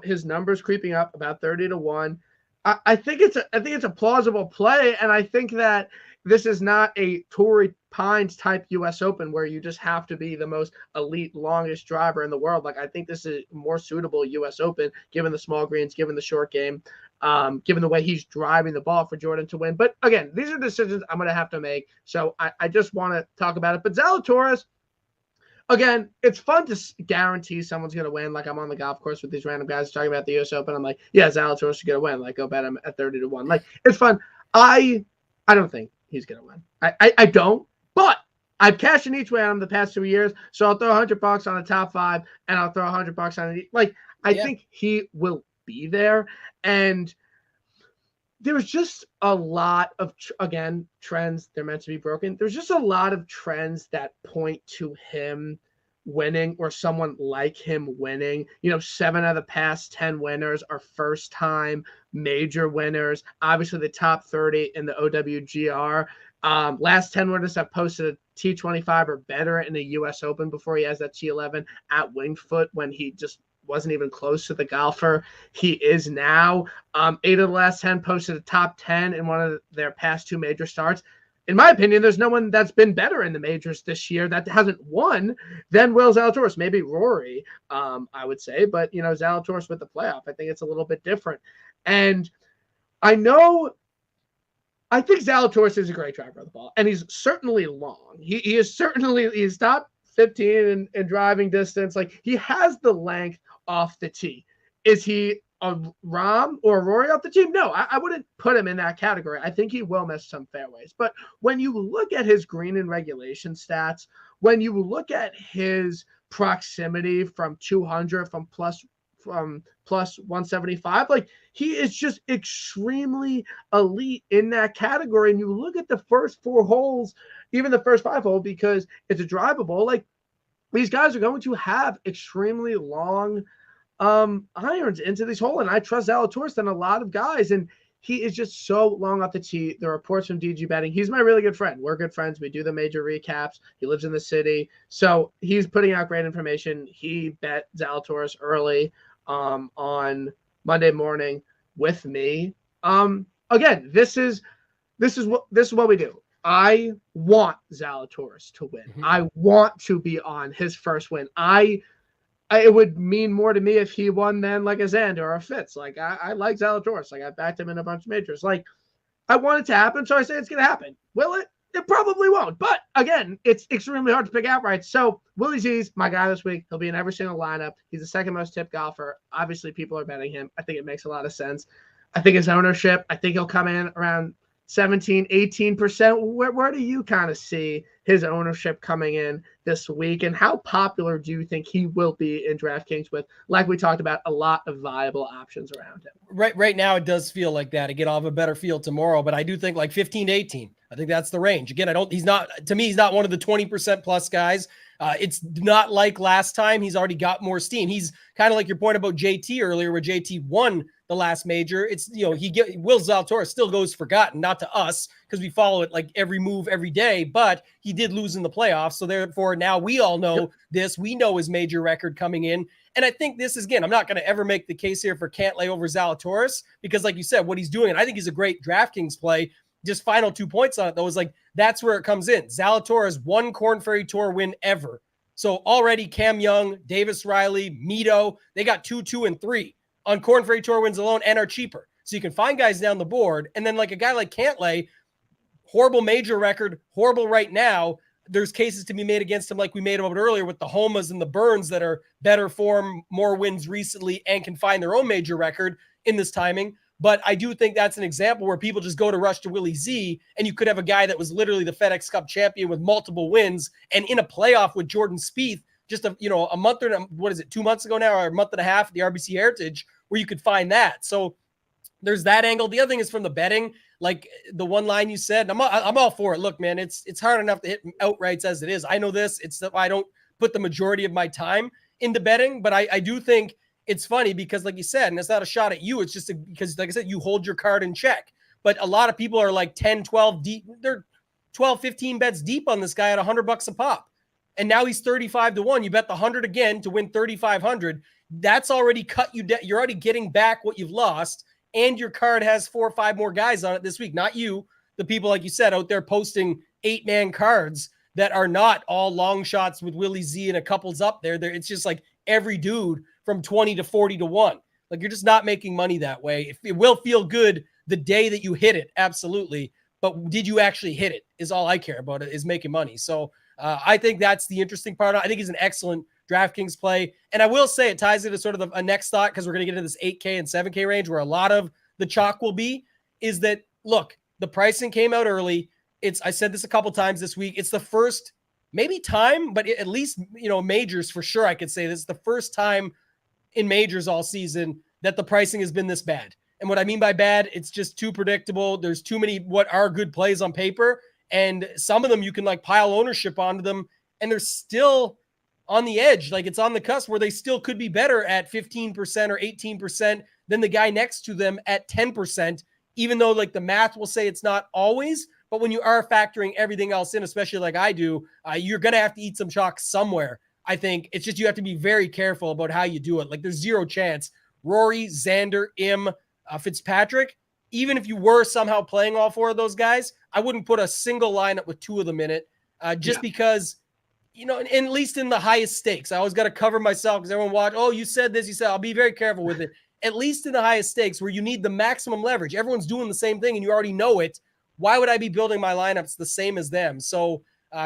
A: his numbers creeping up about 30 to 1. I think it's a plausible play, and I think that this is not a Torrey Pines type U.S. Open where you just have to be the most elite, longest driver in the world. Like I think this is more suitable U.S. Open, given the small greens, given the short game, given the way he's driving the ball for Jordan to win. But again, these are decisions I'm going to have to make. So I just want to talk about it. But Zalatoris, again, it's fun to guarantee someone's going to win. Like I'm on the golf course with these random guys talking about the U.S. Open. I'm like, yeah, Zalatoris is going to win. Like go bet him at 30 to 1. Like it's fun. I don't think he's going to win. I don't, but I've cashed in each way on him the past 2 years. So I'll throw $100 on the top 5 and I'll throw $100 on it. Like, I think he will be there. And there's just a lot of, again, trends. They're meant to be broken. There's just a lot of trends that point to him winning or someone like him winning. 7 out of the past 10 winners are first time major winners. Obviously the top 30 in the OWGR. Last 10 winners have posted a T25 or better in the U.S. Open before he has that T11 at Winged Foot when he just wasn't even close to the golfer he is now. 8 of the last 10 posted a top 10 in one of their past 2 major starts. In my opinion, there's no one that's been better in the majors this year that hasn't won than Will Zalatoris. Maybe Rory, I would say, but Zalatoris with the playoff, I think it's a little bit different. And I think Zalatoris is a great driver of the ball, and he's certainly long. He is certainly, he's top 15 in driving distance. Like he has the length off the tee. Is he a Rahm or a Rory off the team? No, I wouldn't put him in that category. I think he will miss some fairways. But when you look at his green and regulation stats, when you look at his proximity from 200, from plus 175, like he is just extremely elite in that category. And you look at the first 4 holes, even the first 5 holes, because it's a drivable, like these guys are going to have extremely long irons into these holes. And I trust Zalatoris than a lot of guys. And he is just so long off the tee. The reports from DG Betting, he's my really good friend. We're good friends. We do the major recaps. He lives in the city. So he's putting out great information. He bet Zalatoris early on Monday morning with me. again, this is what we do. I want Zalatoris to win.
B: Mm-hmm.
A: I want to be on his first win. It would mean more to me if he won than like a Xander or a Fitz. Like I like Zalatoris. Like I backed him in a bunch of majors. Like I want it to happen, so I say it's going to happen. Will it? It probably won't. But again, it's extremely hard to pick outright. So Willie Z's my guy this week. He'll be in every single lineup. He's the second most tipped golfer. Obviously, people are betting him. I think it makes a lot of sense. I think his ownership, I think he'll come in around 17, 18%. Where do you kind of see his ownership coming in this week? And how popular do you think he will be in DraftKings with, like we talked about, a lot of viable options around him?
B: Right now, it does feel like that. Again, I'll have a better feel tomorrow, but I do think like 15 to 18. I think that's the range. Again, he's not one of the 20% plus guys. It's not like last time. He's already got more steam. He's kind of like your point about JT earlier, where JT won the last major. It's, Will Zalatoris still goes forgotten, not to us because we follow it like every move every day, but he did lose in the playoffs. So therefore now we all know this, we know his major record coming in. And I think this is, again, I'm not going to ever make the case here for Cantlay over Zalatoris because like you said, what he's doing, and I think he's a great DraftKings play. Just final 2 points on it though, is like, that's where it comes in. Zalatoris one Korn Ferry Tour win ever. So already Cam Young, Davis Riley, Mito, they got 2, 2, and 3 on Korn Ferry Tour wins alone and are cheaper. So you can find guys down the board. And then like a guy like Cantlay, horrible major record, horrible right now. There's cases to be made against him like we made about earlier with the Homas and the Burns that are better form, more wins recently, and can find their own major record in this timing. But I do think that's an example where people just go to rush to Willie Z, and you could have a guy that was literally the FedEx Cup champion with multiple wins and in a playoff with Jordan Spieth just a month or 2 months ago now, or a month and a half at the RBC Heritage, where you could find that. So there's that angle. The other thing is from the betting, like the one line you said, I'm all for it. Look, man, it's hard enough to hit outrights as it is. I know this. It's that I don't put the majority of my time into betting, but I do think it's funny because like you said, and it's not a shot at you. It's just because like I said, you hold your card in check. But a lot of people are like 10, 12 deep. They're 12, 15 bets deep on this guy at $100 a pop. And now he's 35 to 1. You bet the 100 again to win 3,500. That's already cut you down. You're already getting back what you've lost. And your card has 4 or 5 more guys on it this week. Not you, the people, like you said, out there posting 8-man cards that are not all long shots with Willie Z and a couple's up there. It's just like every dude from 20 to 40 to 1. Like you're just not making money that way. It will feel good the day that you hit it. Absolutely. But did you actually hit it is all I care about, is making money. So I think that's the interesting part. I think he's an excellent DraftKings play. And I will say it ties into sort of a next thought, because we're going to get into this 8K and 7K range where a lot of the chalk will be, is that, look, the pricing came out early. I said this a couple times this week. It's the first maybe time, but at least, majors for sure. I could say this is the first time in majors all season that the pricing has been this bad. And what I mean by bad, it's just too predictable. There's too many what are good plays on paper. And some of them you can like pile ownership onto them, and they're still on the edge. Like it's on the cusp where they still could be better at 15% or 18% than the guy next to them at 10%, even though like the math will say it's not always. But when you are factoring everything else in, especially like I do, you're going to have to eat some chalk somewhere. I think it's just, you have to be very careful about how you do it. Like there's zero chance Rory, Xander, Im, Fitzpatrick, even if you were somehow playing all 4 of those guys, I wouldn't put a single lineup with 2 of them in it, because, and at least in the highest stakes, I always got to cover myself because everyone watch. Oh, you said this. You said, I'll be very careful with it. At least in the highest stakes where you need the maximum leverage. Everyone's doing the same thing and you already know it. Why would I be building my lineups the same as them? So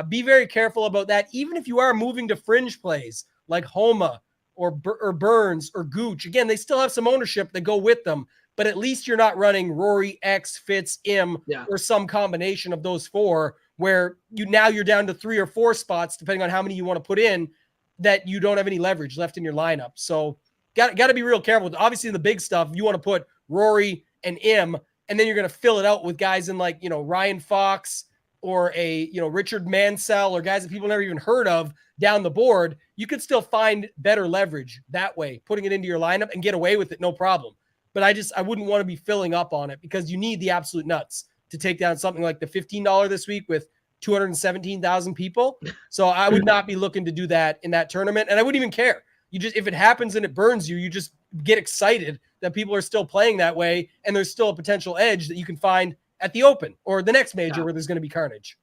B: be very careful about that. Even if you are moving to fringe plays like Homa or Burns or Gooch, again, they still have some ownership that go with them. But at least you're not running Rory, X, Fitz, Im, or some combination of those 4 where you're down to 3 or 4 spots, depending on how many you want to put in, that you don't have any leverage left in your lineup. So got to be real careful. Obviously, in the big stuff, you want to put Rory and Im, and then you're going to fill it out with guys in like, Ryan Fox or a, Richard Mansell or guys that people never even heard of down the board. You could still find better leverage that way, putting it into your lineup and get away with it, no problem. But I wouldn't want to be filling up on it because you need the absolute nuts to take down something like the $15 this week with 217,000 people. So I would not be looking to do that in that tournament. And I wouldn't even care. If it happens and it burns you, you just get excited that people are still playing that way, and there's still a potential edge that you can find at the Open or the next major where there's going to be carnage.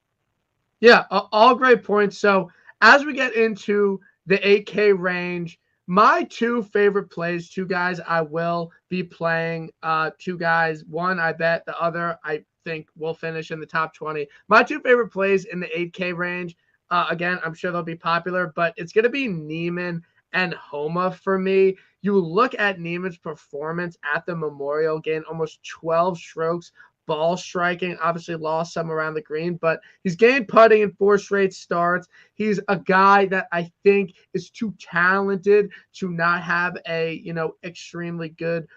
A: Yeah, all great points. So as we get into the 8K range, my two favorite plays, two guys I will be playing, two guys, one I bet, the other I think will finish in the top 20. My two favorite plays in the 8K range, again, I'm sure they'll be popular, but it's going to be Niemann and Homa for me. You look at Niemann's performance at the Memorial, gained almost 12 strokes, ball striking, obviously lost some around the green, but he's gained putting in 4 straight starts. He's a guy that I think is too talented to not have a, extremely good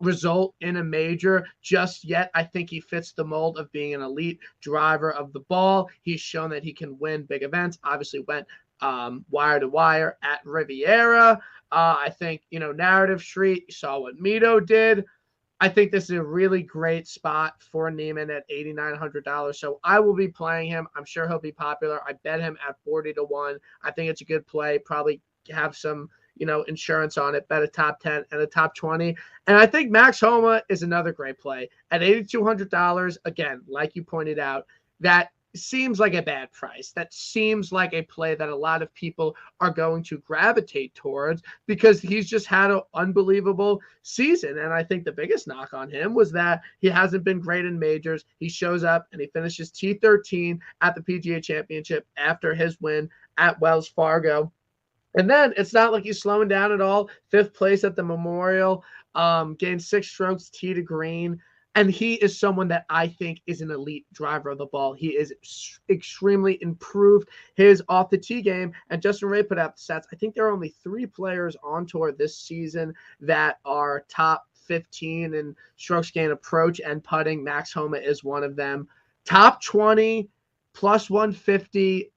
A: result in a major just yet. I think he fits the mold of being an elite driver of the ball. He's shown that he can win big events. Obviously went wire to wire at Riviera. I think, Narrative Street, you saw what Mito did. I think this is a really great spot for Niemann at $8,900. So I will be playing him. I'm sure he'll be popular. I bet him at 40-1. I think it's a good play. Probably have some, insurance on it. Bet a top 10 and a top 20. And I think Max Homa is another great play at $8,200. Again, like you pointed out, that seems like a bad price. That seems like a play that a lot of people are going to gravitate towards because he's just had an unbelievable season. And I think the biggest knock on him was that he hasn't been great in majors. He shows up and he finishes T13 at the PGA Championship after his win at Wells Fargo. And then it's not like he's slowing down at all. 5th place at the Memorial, gained 6 strokes, tee to green. And he is someone that I think is an elite driver of the ball. He is extremely improved his off the tee game. And Justin Ray put out the stats. I think there are only 3 players on tour this season that are top 15 in strokes gained approach and putting. Max Homa is one of them. Top 20 plus 150.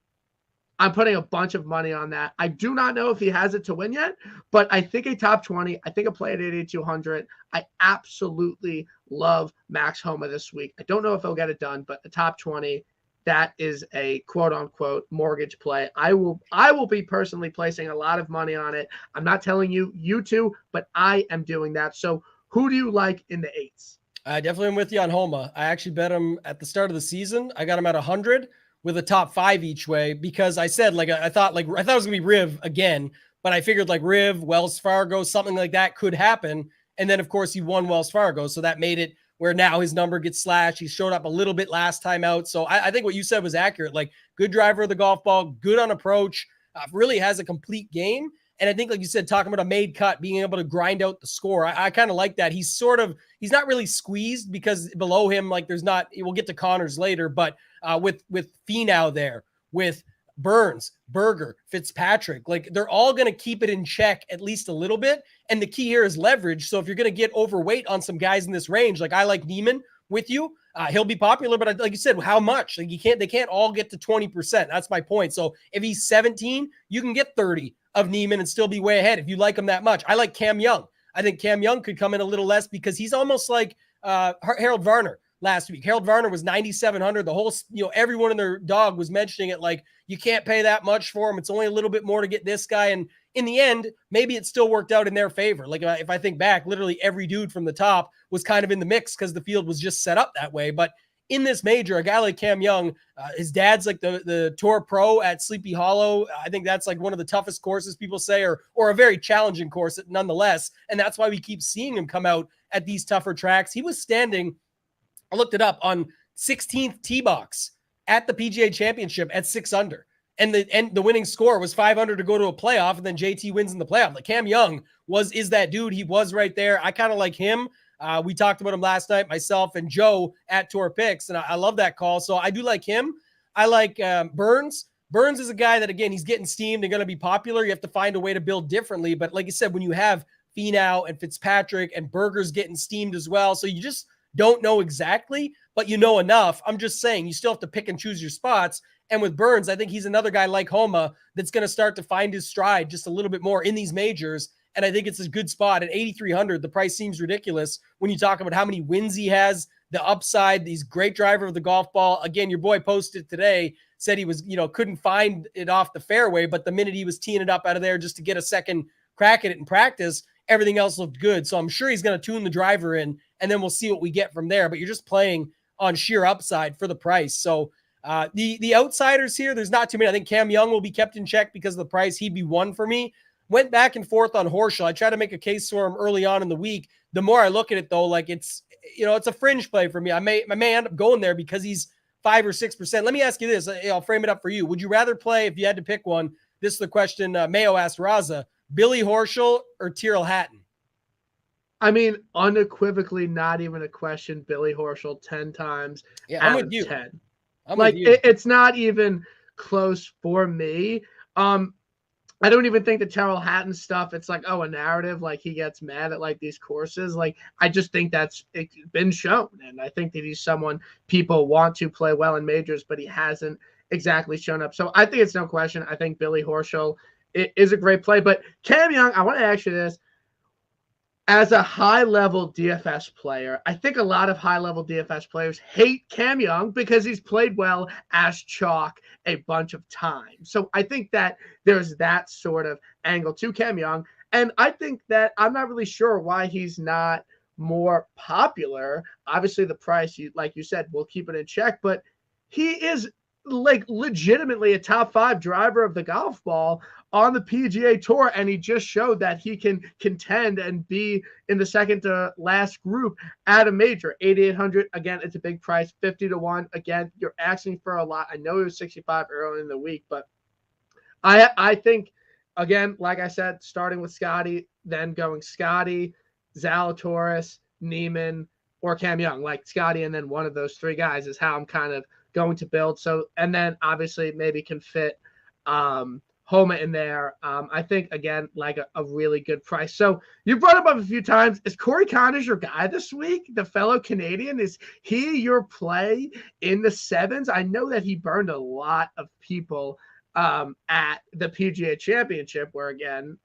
A: I'm putting a bunch of money on that. I do not know if he has it to win yet, but I think a top 20, I think a play at 8,200. I absolutely love Max Homa this week. I don't know if he'll get it done, but the top 20, that is a quote unquote mortgage play. I will be personally placing a lot of money on it. I'm not telling you to, but I am doing that. So who do you like in the 8s?
B: I definitely am with you on Homa. I actually bet him at the start of the season. I got him at 100. With a top 5 each way, because I said, I thought it was going to be Riv again, but I figured Riv, Wells Fargo, something like that could happen. And then of course he won Wells Fargo. So that made it where now his number gets slashed. He showed up a little bit last time out. So I think what you said was accurate. Good driver of the golf ball, good on approach, really has a complete game. And I think, like you said, talking about a made cut, being able to grind out the score, I kind of like that. He's not really squeezed because below him, there's not, we'll get to Connors later, but with Finau there, with Burns, Berger, Fitzpatrick, they're all going to keep it in check at least a little bit. And the key here is leverage. So if you're going to get overweight on some guys in this range, I like Niemann with you, he'll be popular, but like you said, how much? They can't all get to 20%. That's my point. So if he's 17, you can get 30 of Niemann and still be way ahead if you like him that much. I like Cam Young. I think Cam Young could come in a little less because he's almost like Harold Varner last week. Harold Varner was 9,700. The whole, everyone and their dog was mentioning it you can't pay that much for him. It's only a little bit more to get this guy. And in the end, maybe it still worked out in their favor. If I think back, literally every dude from the top was kind of in the mix because the field was just set up that way. But in this major, a guy like Cam Young, his dad's the Tour Pro at Sleepy Hollow. I think that's one of the toughest courses people say, or a very challenging course nonetheless. And that's why we keep seeing him come out at these tougher tracks. He was standing, I looked it up, on 16th tee box at the PGA Championship at 6 under. And the winning score was 500 to go to a playoff, and then JT wins in the playoff. Cam Young is that dude. He was right there. I kind of like him. We talked about him last night, myself and Joe at Tour Picks, and I love that call. So I do like him. I like Burns. Burns is a guy that, again, he's getting steamed and going to be popular. You have to find a way to build differently. But like you said, when you have Finau and Fitzpatrick and Berger's getting steamed as well, so you just don't know exactly, but you know enough. I'm just saying you still have to pick and choose your spots. And with Burns, I think he's another guy like Homa that's going to start to find his stride just a little bit more in these majors. And I think it's a good spot at 8,300. The price seems ridiculous when you talk about how many wins he has, the upside. He's a great driver of the golf ball. Again, your boy posted today, said he was, couldn't find it off the fairway, but the minute he was teeing it up out of there just to get a second crack at it in practice, everything else looked good. So I'm sure he's going to tune the driver in, and then we'll see what we get from there. But you're just playing on sheer upside for the price. So the outsiders here, there's not too many. I think Cam Young will be kept in check because of the price. He'd be one for me. Went back and forth on Horschel. I tried to make a case for him early on in the week. The more I look at it, though, like it's a fringe play for me. I may end up going there because he's 5 or 6%. Let me ask you this. I'll frame it up for you. Would you rather play, if you had to pick one, this is the question Mayo asked Raza, Billy Horschel or Tyrrell Hatton?
A: I mean, unequivocally, not even a question. Billy Horschel 10 times
B: I'm
A: out
B: with
A: of
B: you.
A: 10.
B: I'm
A: like
B: with you.
A: It's not even close for me. I don't even think the Tyrrell Hatton stuff, it's like, a narrative, like he gets mad at like these courses. Like, I just think it's been shown. And I think that he's someone people want to play well in majors, but he hasn't exactly shown up. So I think it's no question. I think Billy Horschel is a great play. But Cam Young, I want to ask you this. As a high-level DFS player, I think a lot of high-level DFS players hate Cam Young because he's played well as chalk a bunch of times. So I think that there's that sort of angle to Cam Young. And I think that I'm not really sure why he's not more popular. Obviously, the price, like you said, we'll keep it in check. But he is like legitimately a top 5 driver of the golf ball on the PGA Tour, and he just showed that he can contend and be in the second to last group at a major. 8,800, again, it's a big price. 50 to 1, again, you're asking for a lot. I know it was 65 early in the week, but I think, again, like I said, starting with Scotty, then going Scotty, Zalatoris, Neiman, or Cam Young, like Scotty, and then one of those 3 guys is how I'm kind of going to build. So, and then obviously maybe can fit Homa in there. I think, again, like a really good price. So you brought him up a few times. Is Corey Connors your guy this week? The fellow Canadian, is he your play in the 7s? I know that he burned a lot of people at the PGA Championship, where, again,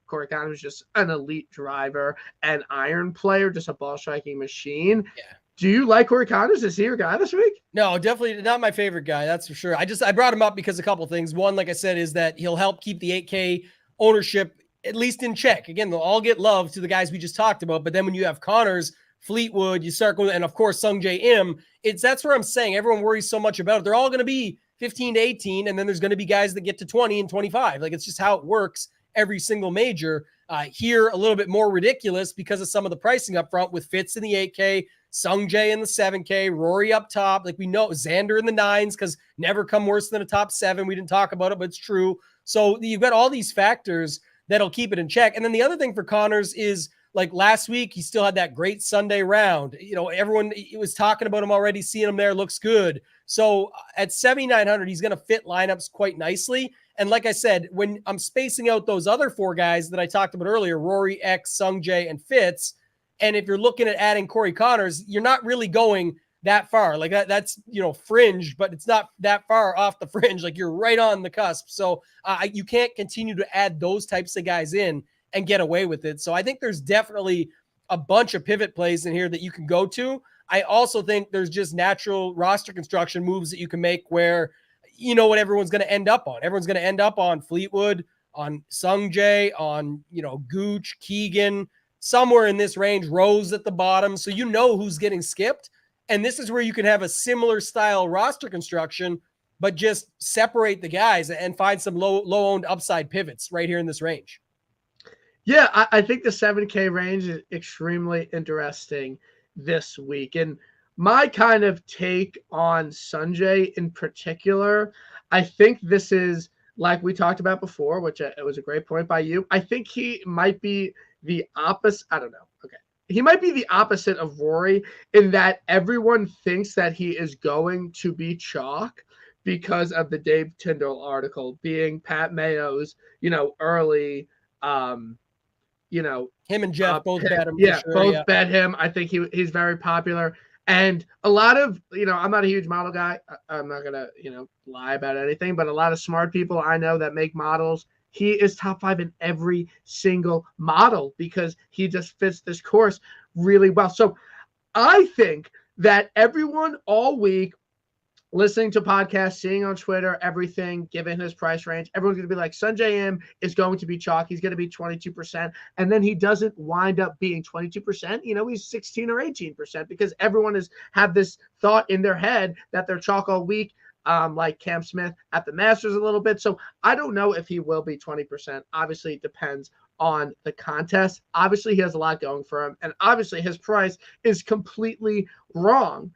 A: Corey Connors was just an elite driver, an iron player, just a ball striking machine.
B: Yeah.
A: Do you like Corey Connors? Is he your guy this week?
B: No, definitely not my favorite guy. That's for sure. I brought him up because a couple things. One, like I said, is that he'll help keep the 8K ownership at least in check. Again, they'll all get love to the guys we just talked about. But then when you have Connors, Fleetwood, you start going, and of course, Sung J M, that's where I'm saying everyone worries so much about it. They're all going to be 15 to 18, and then there's going to be guys that get to 20 and 25. Like, it's just how it works every single major. Here, a little bit more ridiculous because of some of the pricing up front with Fitz in the 8K, Sung Jae in the 7K, Rory up top. Like, we know Xander in the 9s because never come worse than a top 7. We didn't talk about it, but it's true. So you've got all these factors that'll keep it in check. And then the other thing for Connors is, like, last week, he still had that great Sunday round. Everyone was talking about him already, seeing him there, looks good. So at 7,900, he's going to fit lineups quite nicely. And like I said, when I'm spacing out those other 4 guys that I talked about earlier, Rory, X, Sung Jae, and Fitz, and if you're looking at adding Corey Connors, you're not really going that far. Like that's fringe, but it's not that far off the fringe. Like, you're right on the cusp. So you can't continue to add those types of guys in and get away with it. So I think there's definitely a bunch of pivot plays in here that you can go to. I also think there's just natural roster construction moves that you can make where you know what everyone's going to end up on. Everyone's going to end up on Fleetwood, on Sung Jae, on Gooch, Keegan, somewhere in this range, Rose at the bottom. So you know who's getting skipped. And this is where you can have a similar style roster construction, but just separate the guys and find some low-owned upside pivots right here in this range.
A: Yeah, I think the 7K range is extremely interesting this week. And my kind of take on Sanjay in particular, I think this is, like we talked about before, which it was a great point by you. I think he might be the opposite. I don't know. Okay. He might be the opposite of Rory in that everyone thinks that he is going to be chalk because of the Dave Tyndall article being Pat Mayo's, early,
B: him and Jeff both bet him.
A: Yeah,
B: for sure,
A: both bet him. I think he's very popular. And a lot of, I'm not a huge model guy. I'm not going to, lie about anything, but a lot of smart people I know that make models, he is top 5 in every single model because he just fits this course really well. So I think that everyone all week listening to podcasts, seeing on Twitter, everything, given his price range, everyone's going to be like, Sungjae Im is going to be chalk. He's going to be 22%. And then he doesn't wind up being 22%. He's 16 or 18% because everyone has had this thought in their head that they're chalk all week, like Cam Smith at the Masters a little bit. So I don't know if he will be 20%. Obviously, it depends on the contest. Obviously, he has a lot going for him. And obviously, his price is completely wrong.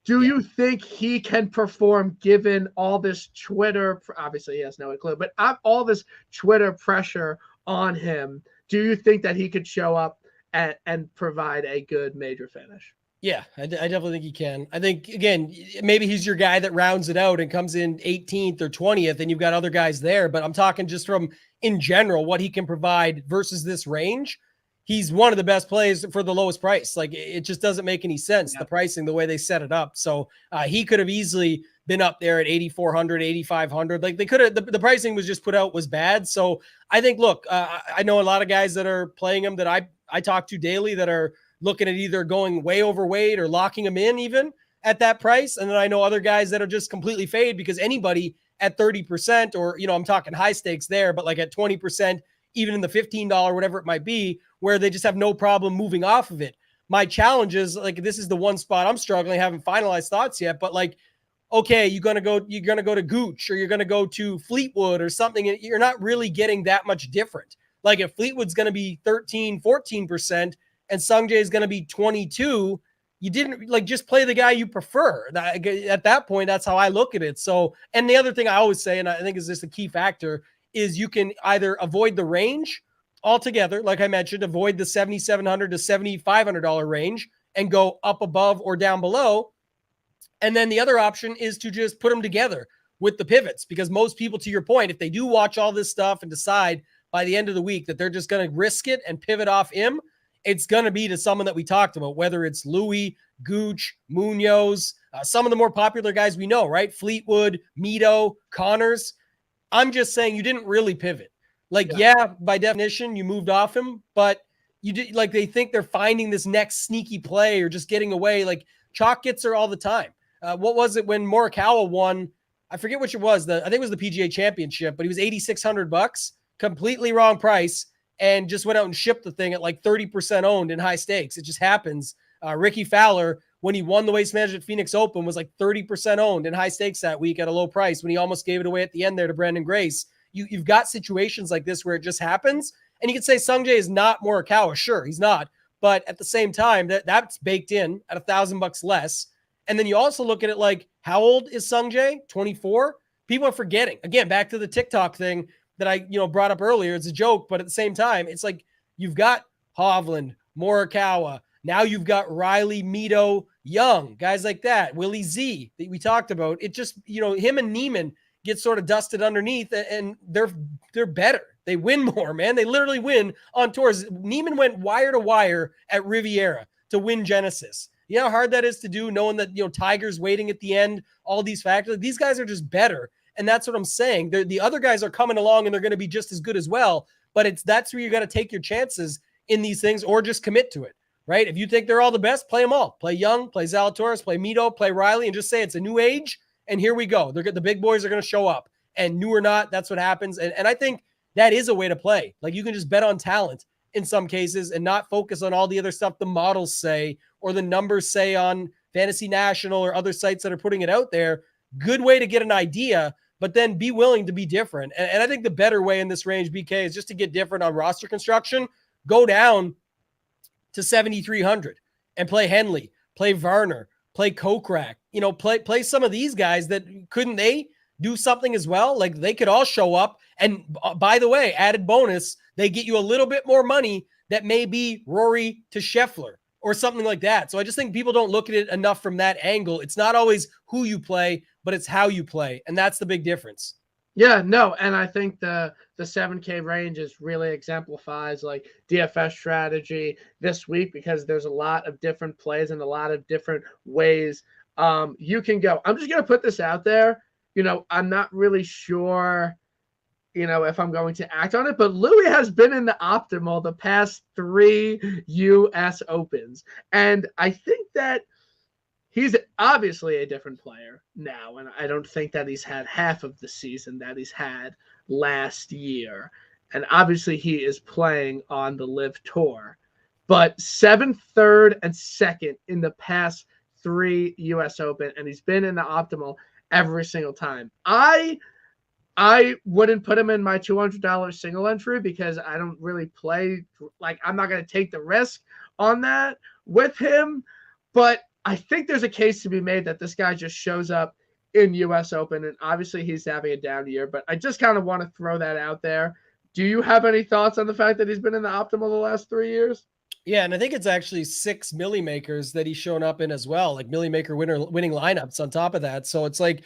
A: Do you think he can perform given all this Twitter? Obviously, he has no clue, but all this Twitter pressure on him. Do you think that he could show up and provide a good major finish?
B: Yeah, I definitely think he can. I think, again, maybe he's your guy that rounds it out and comes in 18th or 20th, and you've got other guys there. But I'm talking just from, in general, what he can provide versus this range. He's one of the best plays for the lowest price. Like, it just doesn't make any sense, the pricing, the way they set it up. So he could have easily been up there at 8,400, 8,500. Like, they could have, the pricing was just put out was bad. So I think, look, I know a lot of guys that are playing him that I talk to daily that are looking at either going way overweight or locking him in even at that price. And then I know other guys that are just completely fade because anybody at 30% or, I'm talking high stakes there, but like at 20%, even in the $15, whatever it might be, where they just have no problem moving off of it. My challenge is, like, this is the one spot I'm struggling, haven't finalized thoughts yet, but like, okay, you're going to go to Gooch or you're going to go to Fleetwood or something. And you're not really getting that much different. Like, if Fleetwood's going to be 13, 14% and Sungjae is going to be 22, you didn't just play the guy you prefer. At that point, that's how I look at it. So, and the other thing I always say, and I think is just a key factor, is you can either avoid the range altogether, like I mentioned, avoid the $7,700 to $7,500 range and go up above or down below. And then the other option is to just put them together with the pivots, because most people, to your point, if they do watch all this stuff and decide by the end of the week that they're just going to risk it and pivot off him, it's going to be to someone that we talked about, whether it's Louis, Gooch, Munoz, some of the more popular guys we know, right? Fleetwood, Mito, Connors. I'm just saying you didn't really pivot. By definition, you moved off him, but you did, they think they're finding this next sneaky play or just getting away. Like, chalk gets her all the time. What was it when Morikawa won? I forget which it was. I think it was the PGA Championship, but he was $8,600, completely wrong price, and just went out and shipped the thing at like 30% owned in high stakes. It just happens. Ricky Fowler, when he won the Waste Management Phoenix Open, was like 30% owned in high stakes that week at a low price when he almost gave it away at the end there to Brandon Grace. You've got situations like this where it just happens. And you could say Sungjae is not Morikawa. Sure, he's not. But at the same time, that's baked in at $1,000 less. And then you also look at it like, how old is Sungjae? 24? People are forgetting. Again, back to the TikTok thing that I brought up earlier. It's a joke, but at the same time, it's like you've got Hovland, Morikawa. Now you've got Riley, Mito, Young, guys like that. Willie Z that we talked about. It just, him and Neiman get sort of dusted underneath, and they're better. They win more, man. They literally win on tours. Neiman went wire to wire at Riviera to win Genesis. You know how hard that is to do, knowing that, Tiger's waiting at the end, all these factors. These guys are just better. And that's what I'm saying. The other guys are coming along and they're going to be just as good as well. But that's where you got to take your chances in these things, or just commit to it, right? If you think they're all the best, play them all. Play Young, play Zalatoris, play Mito, play Riley, and just say it's a new age. And here we go. The big boys are going to show up. And new or not, that's what happens. And I think that is a way to play. Like, you can just bet on talent in some cases and not focus on all the other stuff the models say or the numbers say on Fantasy National or other sites that are putting it out there. Good way to get an idea, but then be willing to be different. And I think the better way in this range, BK, is just to get different on roster construction. Go down to 7,300 and play Henley, play Varner, play Kokrak, play some of these guys that couldn't they do something as well? Like, they could all show up. And by the way, added bonus, they get you a little bit more money that may be Rory to Scheffler or something like that. So I just think people don't look at it enough from that angle. It's not always who you play, but it's how you play. And that's the big difference.
A: Yeah, no. And I think the 7K range is really exemplifies like DFS strategy this week, because there's a lot of different plays and a lot of different ways you can go. I'm just going to put this out there. I'm not really sure, if I'm going to act on it, but Louis has been in the optimal the past 3 U.S. Opens. And I think that he's obviously a different player now, and I don't think that he's had half of the season that he's had last year. And obviously, he is playing on the Live Tour. But 7th, 3rd, and 2nd in the past 3 U.S. Open, and he's been in the optimal every single time. I wouldn't put him in my $200 single entry because I don't really play. Like, I'm not going to take the risk on that with him. But I think there's a case to be made that this guy just shows up in U.S. Open, and obviously he's having a down year. But I just kind of want to throw that out there. Do you have any thoughts on the fact that he's been in the optimal the last 3 years?
B: Yeah, and I think it's actually 6 milli makers that he's shown up in as well, like milli maker winning lineups on top of that. So it's like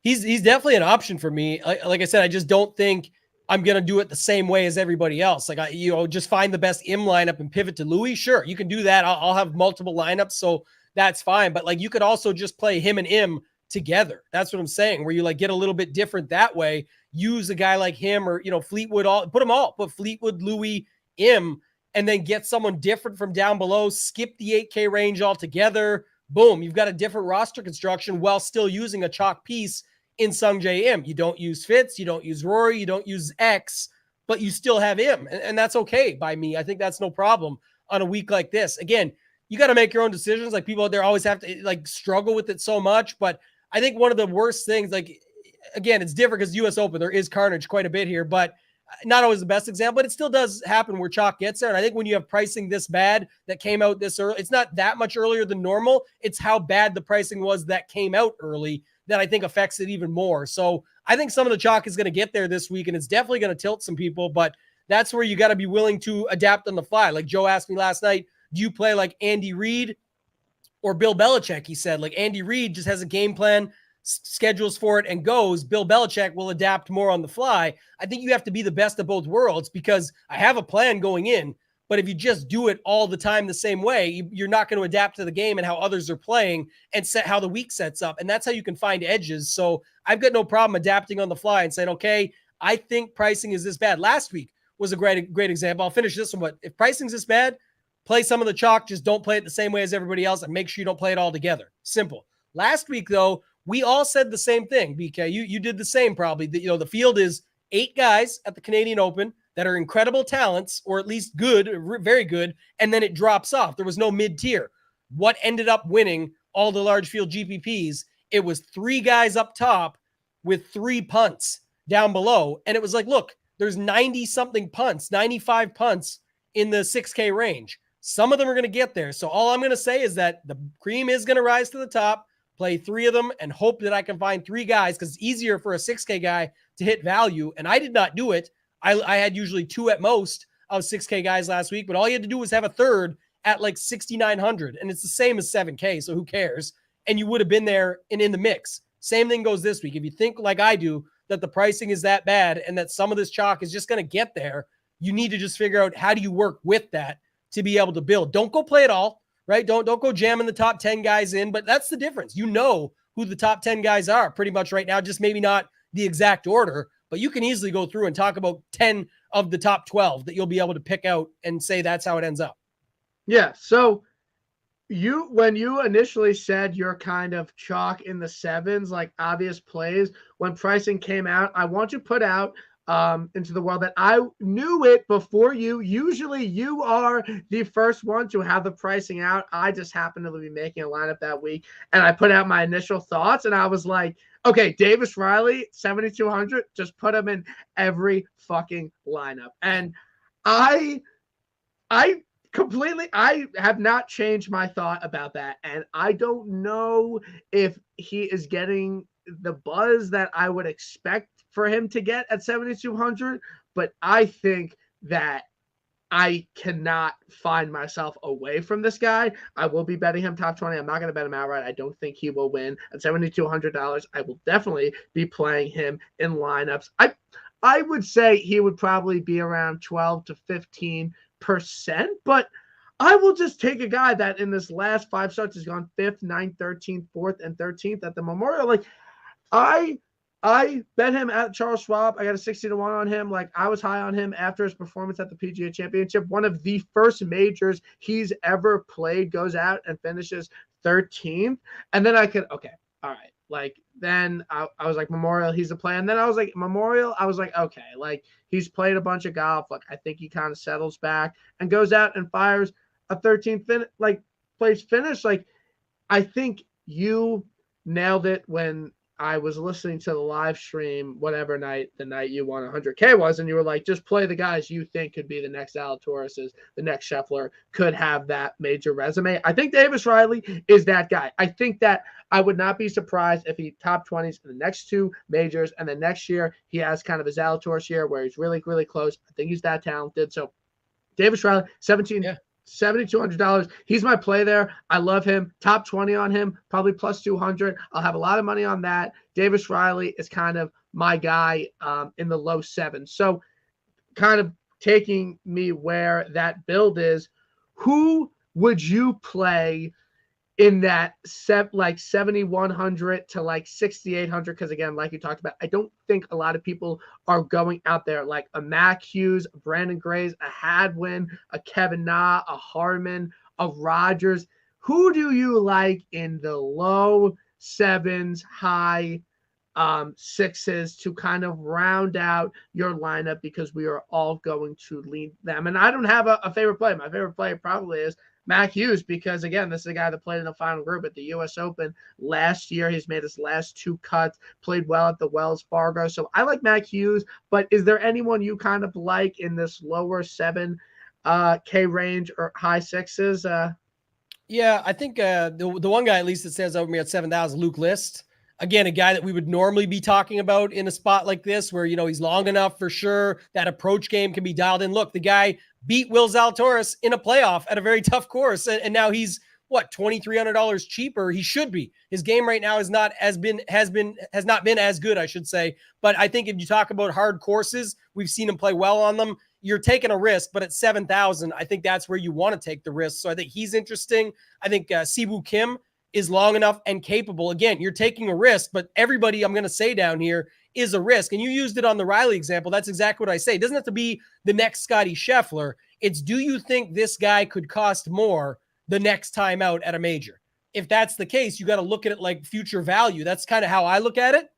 B: he's definitely an option for me. Like I said, I just don't think I'm gonna do it the same way as everybody else. Like just find the best IM lineup and pivot to Louis. Sure, you can do that. I'll have multiple lineups, so that's fine. But like you could also just play him and IM together. That's what I'm saying. Where you like get a little bit different that way. Use a guy like him or Fleetwood. Put Fleetwood, Louis, IM, and then get someone different from down below. Skip the 8K range altogether. Boom, you've got a different roster construction while still using a chalk piece in Sungjae Im. You don't use Fitz, you don't use Rory, you don't use X, but you still have Im. And that's okay by me. I think that's no problem on a week like this. Again, you got to make your own decisions. Like people out there always have to like struggle with it so much. But I think one of the worst things, like, again, it's different because US Open, there is carnage quite a bit here, but not always the best example, but it still does happen where chalk gets there. And I think when you have pricing this bad that came out this early, it's not that much earlier than normal. It's how bad the pricing was that came out early that I think affects it even more. So I think some of the chalk is going to get there this week, and it's definitely going to tilt some people, but that's where you got to be willing to adapt on the fly. Like Joe asked me last night, do you play like Andy Reid or Bill Belichick? He said, like, Andy Reid just has a game plan, schedules for it, and goes. Bill Belichick will adapt more on the fly. I think you have to be the best of both worlds because I have a plan going in, but if you just do it all the time the same way, you're not going to adapt to the game and how others are playing and set how the week sets up. And that's how you can find edges. So I've got no problem adapting on the fly and saying, okay, I think pricing is this bad. Last week was a great example. I'll finish this one. But if pricing's this bad, play some of the chalk. Just don't play it the same way as everybody else and make sure you don't play it all together. Simple. Last week, though, we all said the same thing. BK, you did the same probably. The field is 8 guys at the Canadian Open that are incredible talents, or at least good, very good, and then it drops off. There was no mid-tier. What ended up winning all the large field GPPs? It was 3 guys up top with 3 punts down below. And it was like, look, there's 90-something punts, 95 punts in the 6K range. Some of them are going to get there. So all I'm going to say is that the cream is going to rise to the top, play 3 of them, and hope that I can find 3 guys because it's easier for a 6K guy to hit value. And I did not do it. I had usually 2 at most of 6K guys last week, but all you had to do was have a third at like 6,900, and it's the same as 7K, so who cares? And you would have been there and in the mix. Same thing goes this week. If you think like I do that the pricing is that bad and that some of this chalk is just going to get there, you need to just figure out how do you work with that to be able to build. Don't go play it all, right? Don't go jamming the top 10 guys in, but that's the difference. You know who the top 10 guys are pretty much right now, just maybe not the exact order. But you can easily go through and talk about 10 of the top 12 that you'll be able to pick out and say that's how it ends up.
A: Yeah. So when you initially said you're kind of chalk in the 7s, like obvious plays, when pricing came out, I want to put out into the world that I knew it before you. Usually you are the first one to have the pricing out. I just happened to be making a lineup that week, and I put out my initial thoughts, and I was like, okay, Davis Riley, 7,200, just put him in every fucking lineup. And I have not changed my thought about that. And I don't know if he is getting the buzz that I would expect for him to get at 7,200, but I think that I cannot find myself away from this guy. I will be betting him top 20. I'm not going to bet him outright. I don't think he will win at $7,200. I will definitely be playing him in lineups. I would say he would probably be around 12 to 15%, but I will just take a guy that in this last 5 starts has gone 5th, 9th, 13th, 4th, and 13th at the Memorial. Like, I bet him at Charles Schwab. I got a 60-1 on him. Like, I was high on him after his performance at the PGA Championship. One of the first majors he's ever played, goes out and finishes 13th. And then I could, okay, all right. Like, then I was like, Memorial, he's a play. And then I was like, Memorial, I was like, okay, like, he's played a bunch of golf. Like, I think he kind of settles back and goes out and fires a 13th place finish. Like, I think you nailed it when I was listening to the live stream, whatever night the night you won 100K was, and you were like, just play the guys you think could be the next Zalatoris, the next Scheffler, could have that major resume. I think Davis Riley is that guy. I think that I would not be surprised if he top 20s in the next two majors, and then next year he has kind of a Zalatoris year where he's really, really close. I think he's that talented. So Davis Riley, 17. Yeah. $7,200. He's my play there. I love him. Top 20 on him, probably plus 200. I'll have a lot of money on that. Davis Riley is kind of my guy in the low sevens. So kind of taking me where that build is, who would you play in that like 7,100 to like 6,800? Because again, like you talked about, I don't think a lot of people are going out there like a Mac Hughes, a Brandon Grays, a Hadwin, a Kevin Na, a Harmon, a Rogers. Who do you like in the low sevens, high sixes to kind of round out your lineup? Because we are all going to lead them. And I don't have a favorite play. My favorite play probably is Mac Hughes, because again, this is a guy that played in the final group at the U.S. Open last year. He's made his last two cuts, played well at the Wells Fargo. So I like Mac Hughes, but is there anyone you kind of like in this lower 7K range or high sixes?
B: Yeah, I think the one guy at least that stands over me at 7,000, Luke List. Again, a guy that we would normally be talking about in a spot like this where, he's long enough for sure. That approach game can be dialed in. Look, the guy beat Will Zalatoris in a playoff at a very tough course. And now he's $2,300 cheaper. He should be. His game right now has not been as good, I should say. But I think if you talk about hard courses, we've seen him play well on them. You're taking a risk, but at 7,000, I think that's where you want to take the risk. So I think he's interesting. I think Siwoo Kim is long enough and capable. Again, you're taking a risk, but everybody I'm going to say down here is a risk. And you used it on the Riley example. That's exactly what I say. It doesn't have to be the next Scotty Scheffler. It's, do you think this guy could cost more the next time out at a major? If that's the case, you got to look at it like future value. That's kind of how I look at it.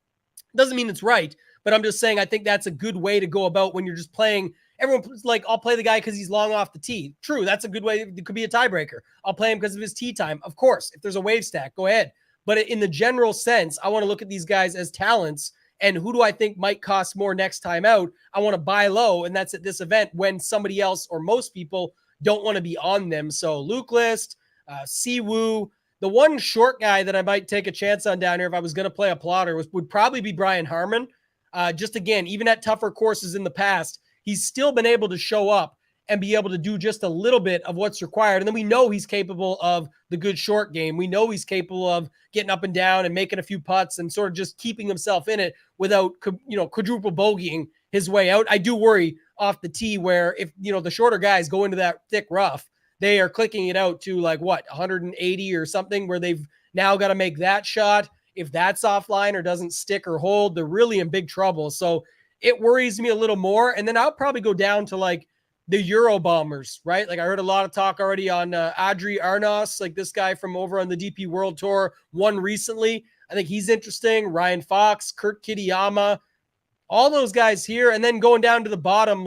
B: Doesn't mean it's right, but I'm just saying I think that's a good way to go about when you're just playing. Everyone's like, I'll play the guy because he's long off the tee. True, that's a good way. It could be a tiebreaker. I'll play him because of his tee time. Of course, if there's a wave stack, go ahead. But in the general sense, I want to look at these guys as talents, and who do I think might cost more next time out? I want to buy low, and that's at this event when somebody else or most people don't want to be on them. So Luke List, Siwoo. The one short guy that I might take a chance on down here if I was going to play a plotter would probably be Brian Harmon. Just again, even at tougher courses in the past, he's still been able to show up and be able to do just a little bit of what's required. And then we know he's capable of the good short game. We know he's capable of getting up and down and making a few putts and sort of just keeping himself in it without, quadruple bogeying his way out. I do worry off the tee where if, the shorter guys go into that thick rough, they are clicking it out to 180 or something where they've now got to make that shot. If that's offline or doesn't stick or hold, they're really in big trouble. So it worries me a little more. And then I'll probably go down to the Euro bombers, right? I heard a lot of talk already on Adri Arnaus, this guy from over on the DP World Tour, won recently. I think he's interesting. Ryan Fox, Kurt Kitayama, all those guys here. And then going down to the bottom,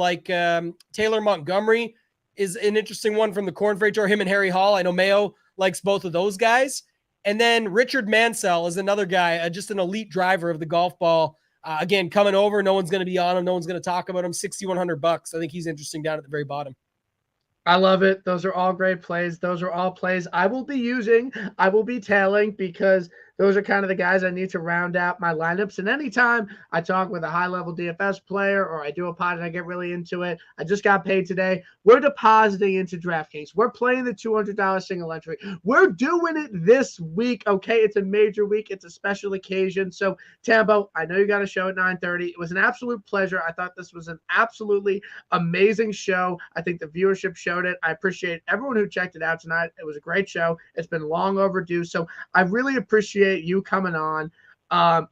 B: Taylor Montgomery is an interesting one from the Corn Ferry Tour, him and Harry Hall. I know Mayo likes both of those guys. And then Richard Mansell is another guy, just an elite driver of the golf ball. Again, coming over, no one's going to be on him. No one's going to talk about him. $6,100. I think he's interesting down at the very bottom.
A: I love it. Those are all great plays. Those are all plays I will be tailing, because those are kind of the guys I need to round out my lineups. And anytime I talk with a high-level DFS player or I do a pod and I get really into it, I just got paid today, we're depositing into DraftKings. We're playing the $200 single entry. We're doing it this week, okay? It's a major week. It's a special occasion. So, Tambo, I know you got a show at 9:30. It was an absolute pleasure. I thought this was an absolutely amazing show. I think the viewership showed it. I appreciate everyone who checked it out tonight. It was a great show. It's been long overdue. So I really appreciate you coming on.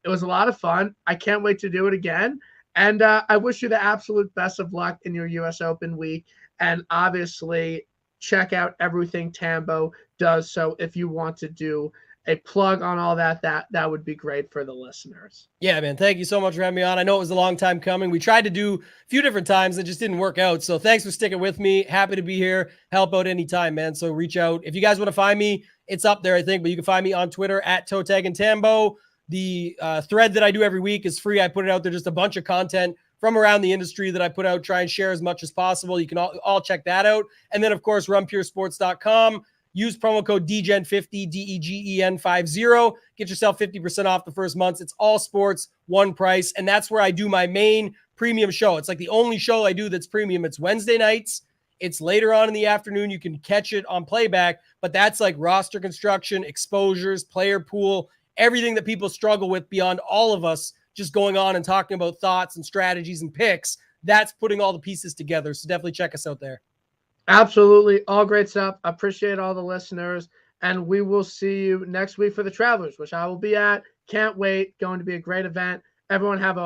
A: It was a lot of fun. I can't wait to do it again. And I wish you the absolute best of luck in your U.S. Open week. And obviously, check out everything Tambo does. So if you want to do a plug on all that would be great for the listeners.
B: Yeah, man. Thank you so much for having me on. I know it was a long time coming. We tried to do a few different times. It just didn't work out. So thanks for sticking with me. Happy to be here. Help out anytime, man. So reach out. If you guys want to find me, it's up there, I think, but you can find me on Twitter at @ToeTagAndTambo. The thread that I do every week is free. I put it out there, just a bunch of content from around the industry that I put out, try and share as much as possible. You can all check that out. And then, of course, runpuresports.com. Use promo code DGEN50, DEGEN50. Get yourself 50% off the first month. It's all sports, one price. And that's where I do my main premium show. It's like the only show I do that's premium. It's Wednesday nights. It's later on in the afternoon. You can catch it on playback, but that's like roster construction, exposures, player pool, everything that people struggle with beyond all of us just going on and talking about thoughts and strategies and picks. That's putting all the pieces together. So definitely check us out there.
A: Absolutely. All great stuff. Appreciate all the listeners. And we will see you next week for the Travelers, which I will be at. Can't wait. Going to be a great event. Everyone have a